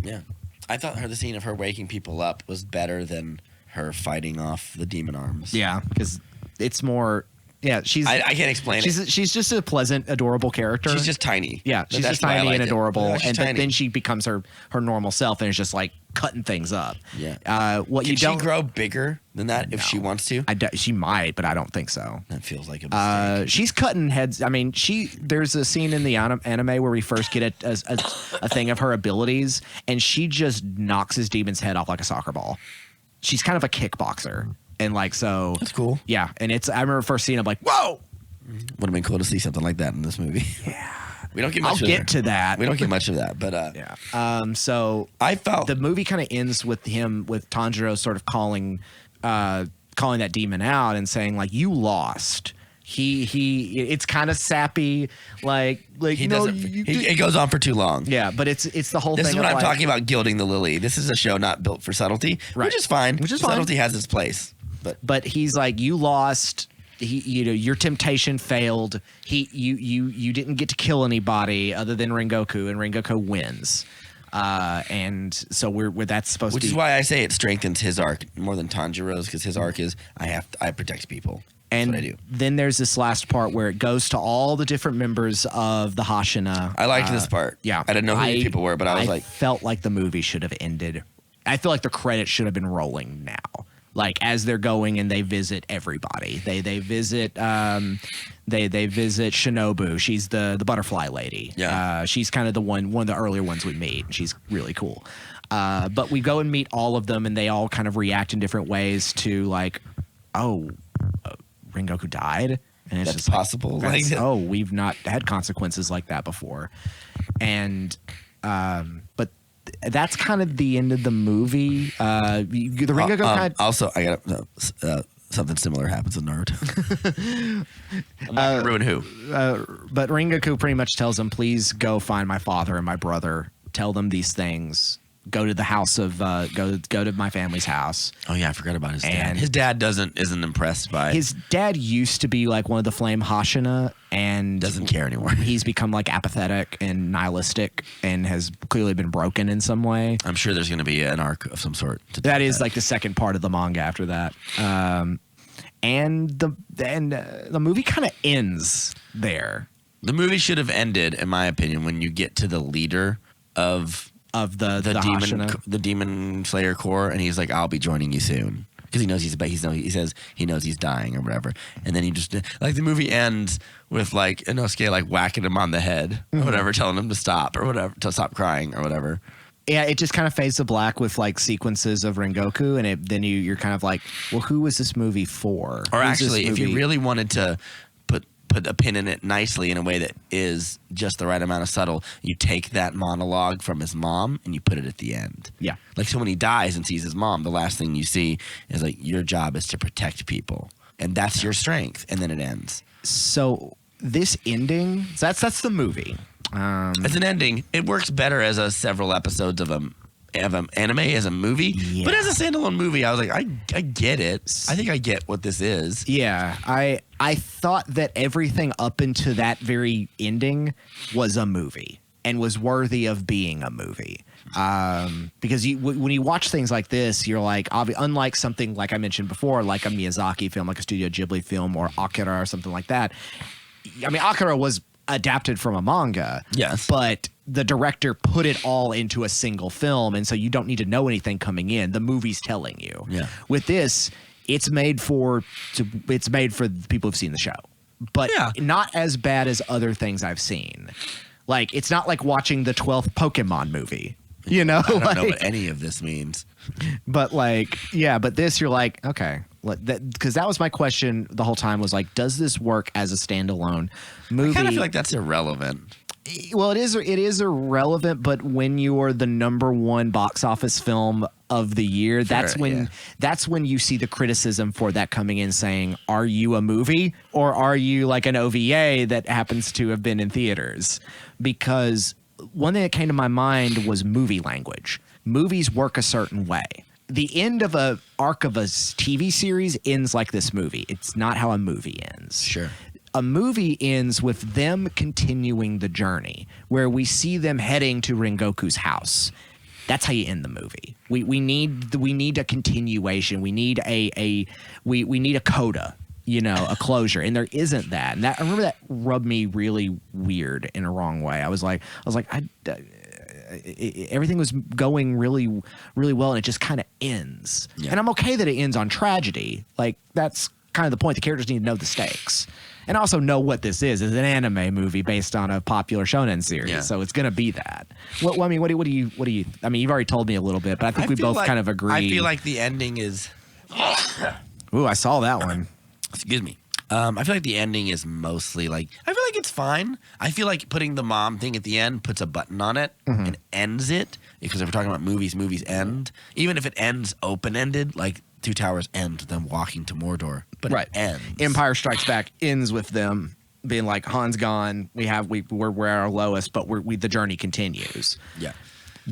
Yeah, I thought the scene of her waking people up was better than her fighting off the demon arms. Yeah, because it's more. Yeah, I can't explain it. She's just a pleasant, adorable character. She's just tiny. Yeah, she's just tiny and adorable, and then she becomes her normal self, and is just like cutting things up. Yeah. Can she grow bigger than that if she wants to? She might, but I don't think so. That feels like a mistake. She's cutting heads. I mean, there's a scene in the anime where we first get a thing of her abilities, and she just knocks his demon's head off like a soccer ball. She's kind of a kickboxer. And like, so that's cool. Yeah. And I remember first seeing it, I'm like, whoa, would have been cool to see something like that in this movie. Yeah. We don't get much I'll get to that. We don't get much of that, but yeah. So I felt the movie kind of ends with Tanjiro sort of calling that demon out and saying like, you lost. It's kind of sappy, like he doesn't. It goes on for too long. Yeah, but it's the whole thing. This is what I'm talking about, gilding the lily. This is a show not built for subtlety, right. Which is fine. Subtlety has its place. But he's like, you lost. Your temptation failed. You didn't get to kill anybody other than Rengoku, and Rengoku wins. And so that's supposed to be. Which is why I say it strengthens his arc more than Tanjiro's, because his arc is I protect people. That's what I do. Then there's this last part where it goes to all the different members of the Hashina. I liked this part. Yeah. I didn't know who these people were, but I was like. I felt like the movie should have ended. I feel like the credits should have been rolling now. Like, as they're going and they visit everybody. They visit they visit Shinobu. She's the butterfly lady. Yeah. She's kind of one of the earlier ones we meet. She's really cool. But we go and meet all of them, and they all kind of react in different ways to like, oh, Rengoku died, and it's that's just possible. Like, we've not had consequences like that before, and but that's kind of the end of the movie. The Ringoku kind of, also, I got something similar happens with Naruto. I'm not gonna ruin who. but Ringoku pretty much tells him, please go find my father and my brother. Tell them these things. Go to the house of go to my family's house. Oh yeah, I forgot about his dad. And His dad isn't impressed by. His dad used to be like one of the Flame Hashina, and doesn't care anymore. He's become like apathetic and nihilistic, and has clearly been broken in some way. I'm sure there's going to be an arc of some sort. That is like the second part of the manga after that, and the movie kind of ends there. The movie should have ended, in my opinion, when you get to the leader of the demon Slayer Corps, and he's like, "I'll be joining you soon," because he knows he knows he's dying or whatever. And then he just like the movie ends with like Inosuke like whacking him on the head or whatever, telling him to stop or whatever, to stop crying or whatever. Yeah, it just kind of fades to black with like sequences of Rengoku, and then you're kind of like, well, who was this movie for? Or actually, if you really wanted to put a pin in it nicely in a way that is just the right amount of subtle, you take that monologue from his mom and you put it at the end. Yeah. Like, so when he dies and sees his mom, the last thing you see is like, your job is to protect people, and that's your strength, and then it ends. So this ending, that's the movie. It's an ending. It works better as a several episodes of anime as a movie, but as a standalone movie, I was like, I get it. I think I get what this is. Yeah, I thought that everything up into that very ending was a movie and was worthy of being a movie. Because when you watch things like this, you're like, unlike something like I mentioned before, like a Miyazaki film, like a Studio Ghibli film, or Akira or something like that. I mean, Akira was adapted from a manga. Yes. But the director put it all into a single film, and so you don't need to know anything coming in. The movie's telling you. Yeah. With this, it's made for the people who've seen the show, but not as bad as other things I've seen. Like, it's not like watching the 12th Pokemon movie. You know, I don't know what any of this means. But like, yeah, but this, you're like, okay, because that was my question the whole time, was like, does this work as a standalone movie? I kind of feel like that's irrelevant. Well, it is irrelevant, but when you're the #1 box office film of the year, that's when you see the criticism for that coming in, saying, are you a movie or are you like an OVA that happens to have been in theaters? Because one thing that came to my mind was movie language. Movies work a certain way. The end of a arc of a TV series ends like this movie. It's not how a movie ends. Sure. A movie ends with them continuing the journey, where we see them heading to Rengoku's house. That's how you end the movie. We need a continuation. We need we need a coda, a closure, and there isn't that. And I remember that rubbed me really weird in a wrong way. I was like, everything was going really, really well, and it just kind of ends. Yeah. And I'm okay that it ends on tragedy. Like, that's kind of the point. The characters need to know the stakes. And also know what this is. It's an anime movie based on a popular shonen series, so it's going to be that. What do you? I mean, you've already told me a little bit, but I think we both kind of agree. I feel like the ending is. Ooh, I saw that one. Excuse me. I feel like the ending is mostly like, I feel like it's fine. I feel like putting the mom thing at the end puts a button on it and ends it. Because if we're talking about movies end. Even if it ends open-ended, like Two Towers end with them walking to Mordor. But it ends. Empire Strikes Back ends with them being like, Han's gone. We're at our lowest, but the journey continues. Yeah.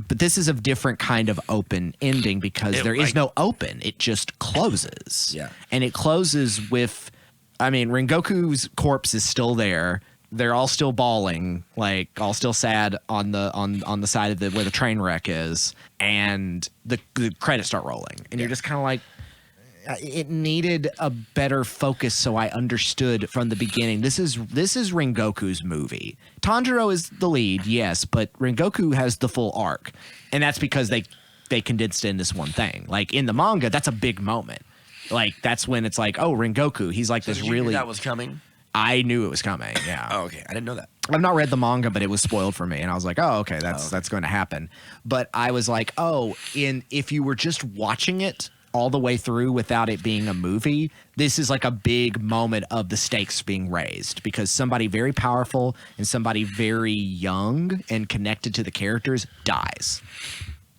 But this is a different kind of open ending because there is no open. It just closes. Yeah. And it closes with, I mean, Rengoku's corpse is still there. They're all still bawling, like all still sad on the side of where the train wreck is, and the credits start rolling, and you're just kind of like, it needed a better focus, so I understood from the beginning. This is Rengoku's movie. Tanjiro is the lead, yes, but Rengoku has the full arc, and that's because they condensed it in this one thing. Like in the manga, that's a big moment. Like that's when it's like, oh, Rengoku, he's like this really. That was coming. I knew it was coming. Yeah. Oh, okay. I didn't know that. I've not read the manga, but it was spoiled for me, and I was like, "Oh, okay, that's going to happen." But I was like, "Oh, if you were just watching it all the way through without it being a movie, this is like a big moment of the stakes being raised because somebody very powerful and somebody very young and connected to the characters dies.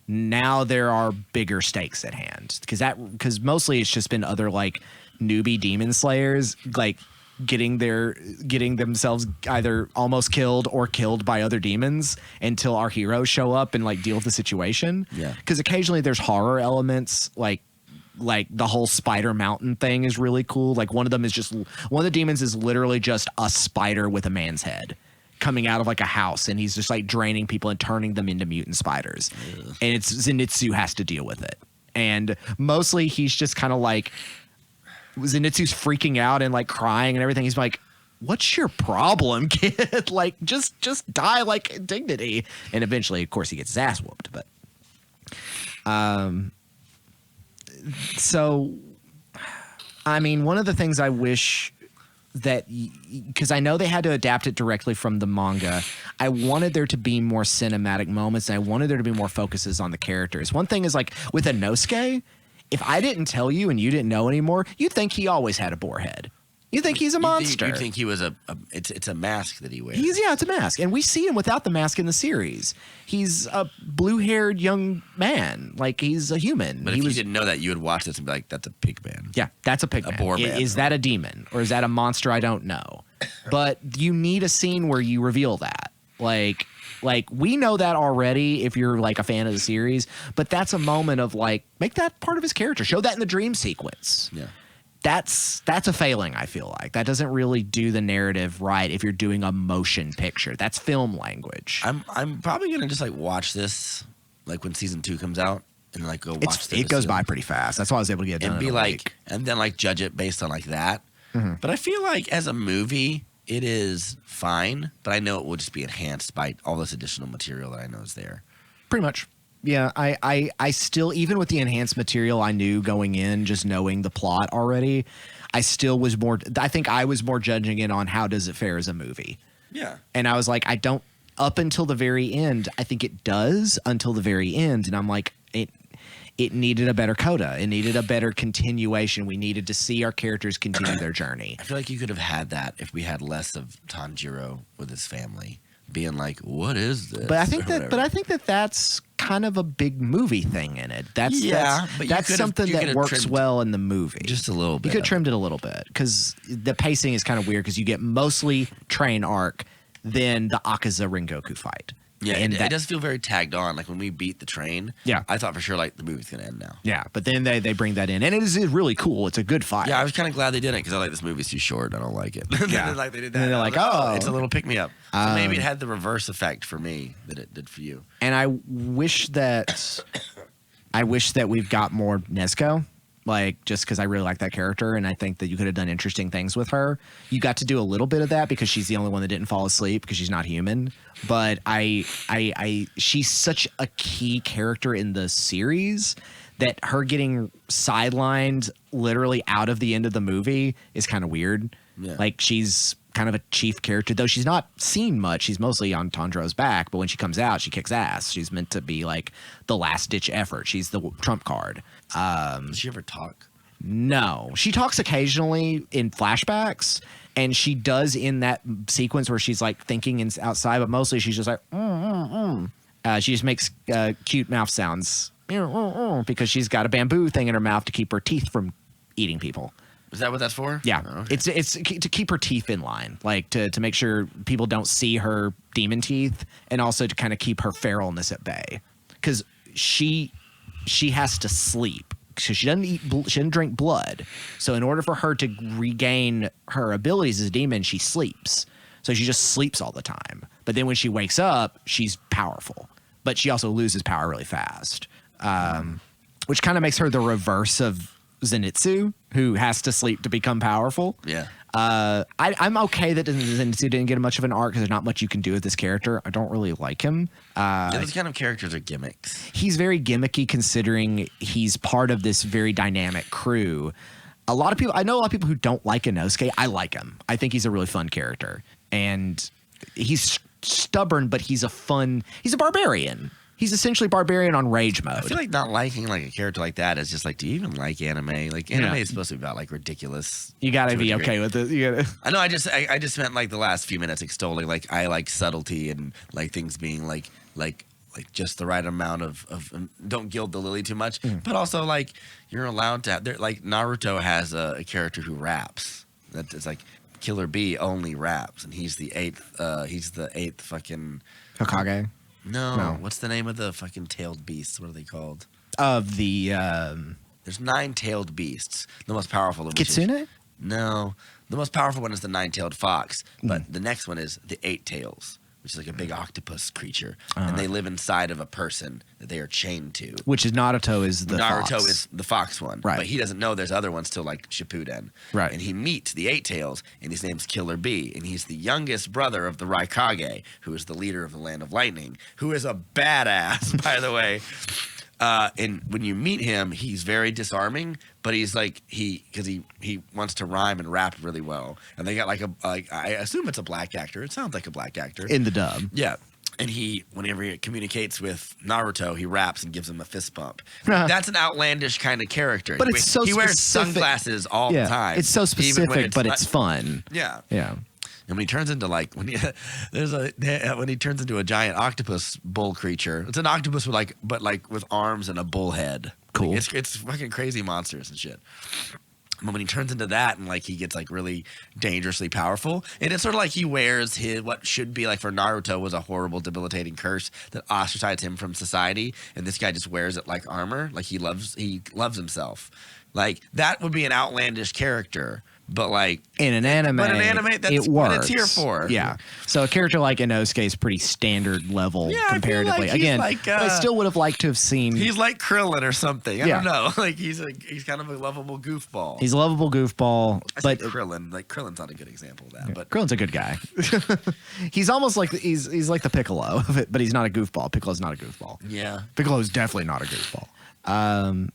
Now there are bigger stakes at hand because mostly it's just been other like newbie demon slayers like getting themselves either almost killed or killed by other demons until our heroes show up and like deal with the situation. Yeah. Because occasionally there's horror elements like the whole spider mountain thing is really cool. Like one of the demons is literally just a spider with a man's head coming out of like a house, and he's just like draining people and turning them into mutant spiders. Ugh. And it's Zenitsu has to deal with it. And mostly he's just kind of like Zenitsu's freaking out and like crying and everything. He's like, what's your problem, kid? Like just die like dignity. And eventually, of course, he gets his ass whooped. But so I mean, one of the things I wish that, because I know they had to adapt it directly from the manga, I wanted there to be more cinematic moments, and I wanted there to be more focuses on the characters. One thing is like with Inosuke, if I didn't tell you and you didn't know anymore, you'd think he always had a boar head. You think he's a monster. You think he was it's a mask that he wears. It's a mask. And we see him without the mask in the series. He's a blue-haired young man. Like, he's a human. But if you didn't know that, you would watch this and be like, that's a pig man. Yeah, that's a pig man. A boar man. Is that a demon? Or is that a monster I don't know? But you need a scene where you reveal that. Like we know that already if you're like a fan of the series, but that's a moment of like, make that part of his character. Show that in the dream sequence. Yeah. That's a failing, I feel like. That doesn't really do the narrative right if you're doing a motion picture. That's film language. I'm probably gonna just like watch this like when season 2 comes out and like go watch it goes by pretty fast. That's why I was able to get it done and in be a like week. And then like judge it based on like that. Mm-hmm. But I feel like as a movie it is fine, but I know it will just be enhanced by all this additional material that I know is there. Pretty much. Yeah, I still, even with the enhanced material I knew going in, just knowing the plot already, I still was more, I think I was more judging it on how does it fare as a movie. Yeah. And I was like, up until the very end, I think it does until the very end. And I'm like, it needed a better coda. It needed a better continuation. We needed to see our characters continue their journey. I feel like you could have had that if we had less of Tanjiro with his family being like, what is this? But I think that's kind of a big movie thing in it. That's something that works well in the movie. Just a little bit. You could have trimmed it a little bit because the pacing is kind of weird because you get mostly train arc, then the Akaza Rengoku fight. Yeah, and it does feel very tagged on. Like when we beat the train, I thought for sure like the movie's gonna end now. Yeah, but then they bring that in, and it is really cool. It's a good fight. Yeah, I was kind of glad they didn't because I like this movie's too short. I don't like it. Yeah, like they did that. And they're like, oh, it's a little pick me up. So maybe it had the reverse effect for me that it did for you. And I wish that we've got more Nezuko. Like, just because I really like that character, and I think that you could have done interesting things with her. You got to do a little bit of that because she's the only one that didn't fall asleep because she's not human. But she's such a key character in the series that her getting sidelined literally out of the end of the movie is kind of weird. Yeah. Like, she's kind of a chief character, though she's not seen much. She's mostly on Tanjiro's back, but when she comes out, she kicks ass. She's meant to be like the last ditch effort. She's the trump card. Does she ever talk? No, she talks occasionally in flashbacks, and she does in that sequence where she's like thinking outside, but mostly she's just like she just makes cute mouth sounds because she's got a bamboo thing in her mouth to keep her teeth from eating people. Is that what that's for? Yeah. Oh, okay. It's to keep her teeth in line, like to make sure people don't see her demon teeth, and also to kind of keep her feralness at bay, because she has to sleep. So she doesn't drink blood. So in order for her to regain her abilities as a demon, she sleeps. So she just sleeps all the time. But then when she wakes up, she's powerful. But she also loses power really fast, which kind of makes her the reverse of Zenitsu, who has to sleep to become powerful. Yeah. I'm okay that Zenitsu didn't get much of an arc because there's not much you can do with this character. I don't really like him. Those kind of characters are gimmicks. He's very gimmicky considering he's part of this very dynamic crew. I know a lot of people who don't like Inosuke. I like him. I think he's a really fun character. And he's stubborn, but he's a barbarian. He's essentially barbarian on rage mode. I feel like not liking like a character like that is just like, do you even like anime? Like anime is supposed to be about like ridiculous. You gotta be okay with it. You gotta. I know. I just spent like the last few minutes extolling like I like subtlety and like things being like just the right amount of don't gild the lily too much, but also like you're allowed to have, like Naruto has a character who raps. That is like Killer B only raps, and he's the eighth. He's the eighth fucking Hokage. No. What's the name of the fucking tailed beasts? What are they called? Of the There's 9 tailed beasts. The most powerful of which is, Kitsune? No. The most powerful one is the 9-tailed fox, but the next one is the 8 tails, which is like a big octopus creature, and they live inside of a person that they are chained to. Which is Naruto is the Naruto fox. is the fox one, Right. but he doesn't know there's other ones till like Shippuden. Right. And he meets the 8 tails, and his name's Killer B, and he's the youngest brother of the Raikage, who is the leader of the Land of Lightning, who is a badass, by the way. And when you meet him, he's very disarming, but he's like because he wants to rhyme and rap really well. And they got like I assume it's a black actor. It sounds like a black actor in the dub. Yeah. And whenever he communicates with Naruto, he raps and gives him a fist bump. That's an outlandish kind of character. But it's so he wears specific. Sunglasses all the time. It's so specific, but not, it's fun. Yeah. Yeah. And when he turns into like when he turns into a giant octopus bull creature, it's an octopus with arms and a bull head. Cool. Like, it's fucking crazy monsters and shit. But when he turns into that and like he gets like really dangerously powerful, and it's sort of like he wears his what should be like for Naruto was a horrible debilitating curse that ostracized him from society, and this guy just wears it like armor, like he loves himself. Like that would be an outlandish character. But like in an anime, that's it works. what it's here for. Yeah. So a character like Inosuke is pretty standard level comparatively. Again, like, I still would have liked to have seen. He's like Krillin or something. I don't know. Like he's kind of a lovable goofball. He's a lovable goofball, but Krillin, like Krillin's not a good example of that. But Krillin's a good guy. He's almost like he's like the Piccolo of it, but he's not a goofball. Piccolo's not a goofball. Yeah. Piccolo's definitely not a goofball.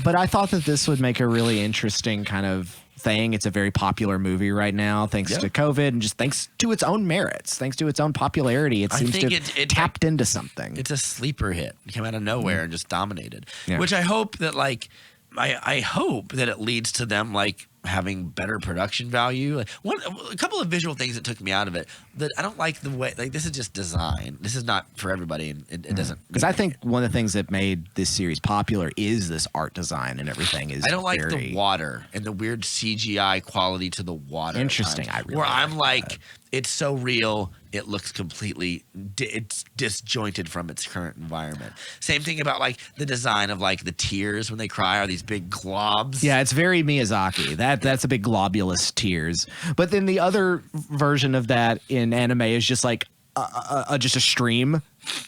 But I thought that this would make a really interesting kind of thing. It's a very popular movie right now, thanks to COVID and just thanks to its own merits, thanks to its own popularity. It seems to have tapped into something. It's a sleeper hit. It came out of nowhere and just dominated. Yeah. Which I hope that like I hope that it leads to them like having better production value. Like a couple of visual things that took me out of it. That I don't like the way like this is just design. This is not for everybody, and it doesn't. Because I think one of the things that made this series popular is this art design and everything. I don't like the water and the weird CGI quality to the water. Interesting. I'm like, it's so real. It looks completely it's disjointed from its current environment. Same thing about like the design of like the tears when they cry are these big globs. Yeah, it's very Miyazaki. That's a big globulous tears. But then the other version of that in anime is just like just a stream.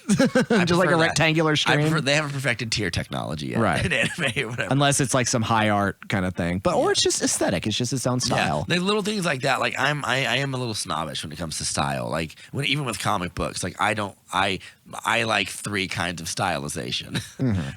Just like a rectangular stream. They haven't perfected tier technology yet, right? In anime or whatever. Unless it's like some high art kind of thing, or it's just aesthetic. It's just its own style. Yeah. Like little things like that. Like I am a little snobbish when it comes to style. Like even with comic books, like I like 3 kinds of stylization,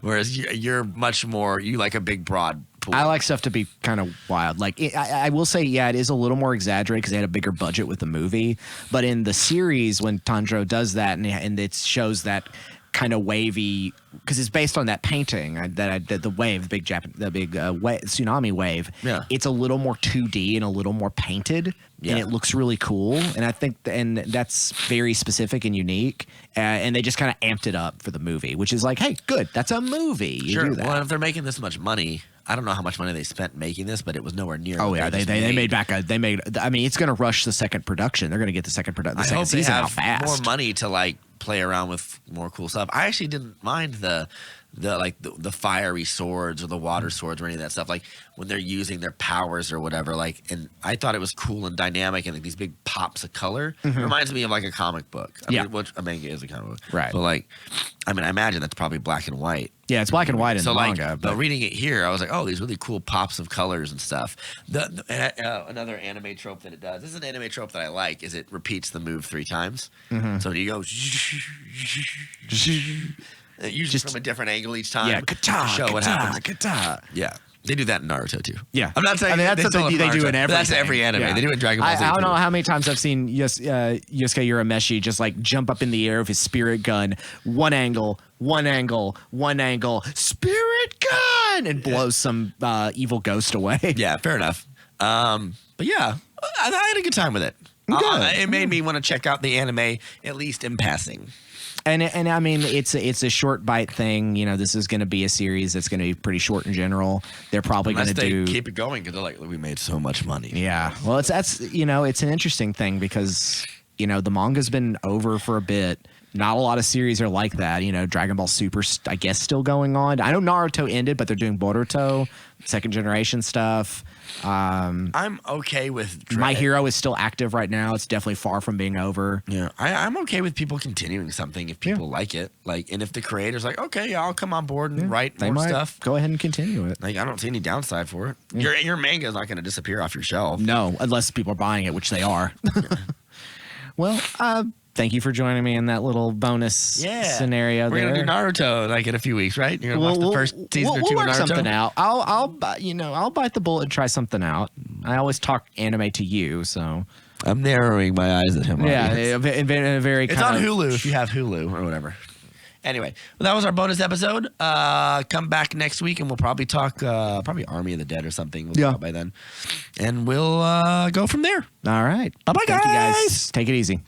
whereas you're much more. You like a big broad. Pool. I like stuff to be kind of wild. Like I will say, it is a little more exaggerated because they had a bigger budget with the movie. But in the series, when Tanjiro does that and it shows that kind of wavy, because it's based on that painting that I did, the big tsunami wave. Yeah, it's a little more 2D and a little more painted. Yeah. And it looks really cool, and I think and that's very specific and unique. And they just kind of amped it up for the movie, which is like, hey, good, that's a movie. You do that. Well, if they're making this much money, I don't know how much money they spent making this, but it was nowhere near. Oh yeah, they made back I mean, it's going to rush the second production. They're going to get the second season out fast. More money to like play around with more cool stuff. I actually didn't mind the fiery swords or the water swords or any of that stuff. Like when they're using their powers or whatever. Like, and I thought it was cool and dynamic and like these big pops of color. It reminds me of like a comic book. I mean, which a manga is a comic book, right? But like, I mean, I imagine that's probably black and white. Yeah, it's black and white in the manga. But reading it here, I was like, oh, these really cool pops of colors and stuff. Another anime trope that it does. This is an anime trope that I like. Is it repeats the move 3 times. So you go. Usually just from a different angle each time. Yeah, to show what happens. Kata. Yeah. They do that in Naruto too. Yeah. I'm not saying I mean, that's something they do in everything. That's every anime. Yeah. They do it in Dragon Ball Z. I don't too. know how many times I've seen Yusuke Urameshi just like jump up in the air with his spirit gun, one angle, spirit gun, and blows some evil ghost away. Yeah, fair enough. But yeah, I had a good time with it. It made me want to check out the anime, at least in passing. And I mean, it's a short bite thing. You know, this is going to be a series that's going to be pretty short in general. They're probably going to keep it going because they're like, we made so much money. Yeah. Well, it's an interesting thing because, you know, the manga's been over for a bit. Not a lot of series are like that. You know, Dragon Ball Super, I guess, still going on. I know Naruto ended, but they're doing Boruto, second generation stuff. I'm okay with My Hero is still active right now. It's definitely far from being over. Yeah, I'm okay with people continuing something if people like it. Like, and if the creator's like, okay, yeah, I'll come on board and write They more might stuff. go ahead and continue it. Like, I don't see any downside for it. Your manga is not going to disappear off your shelf. No, unless people are buying it, which they are. Well, thank you for joining me in that little bonus scenario. We're gonna do Naruto like in a few weeks, right? You're gonna watch the first season or two work of Naruto. Something out. I'll bite the bullet and try something out. I always talk anime to you, so I'm narrowing my eyes at him. yeah, in a very. It's on Hulu if you have Hulu or whatever. Anyway, well, that was our bonus episode. Come back next week and we'll probably talk probably Army of the Dead or something. We'll talk by then, and we'll go from there. All right. Bye bye, guys. Thank you guys. Take it easy.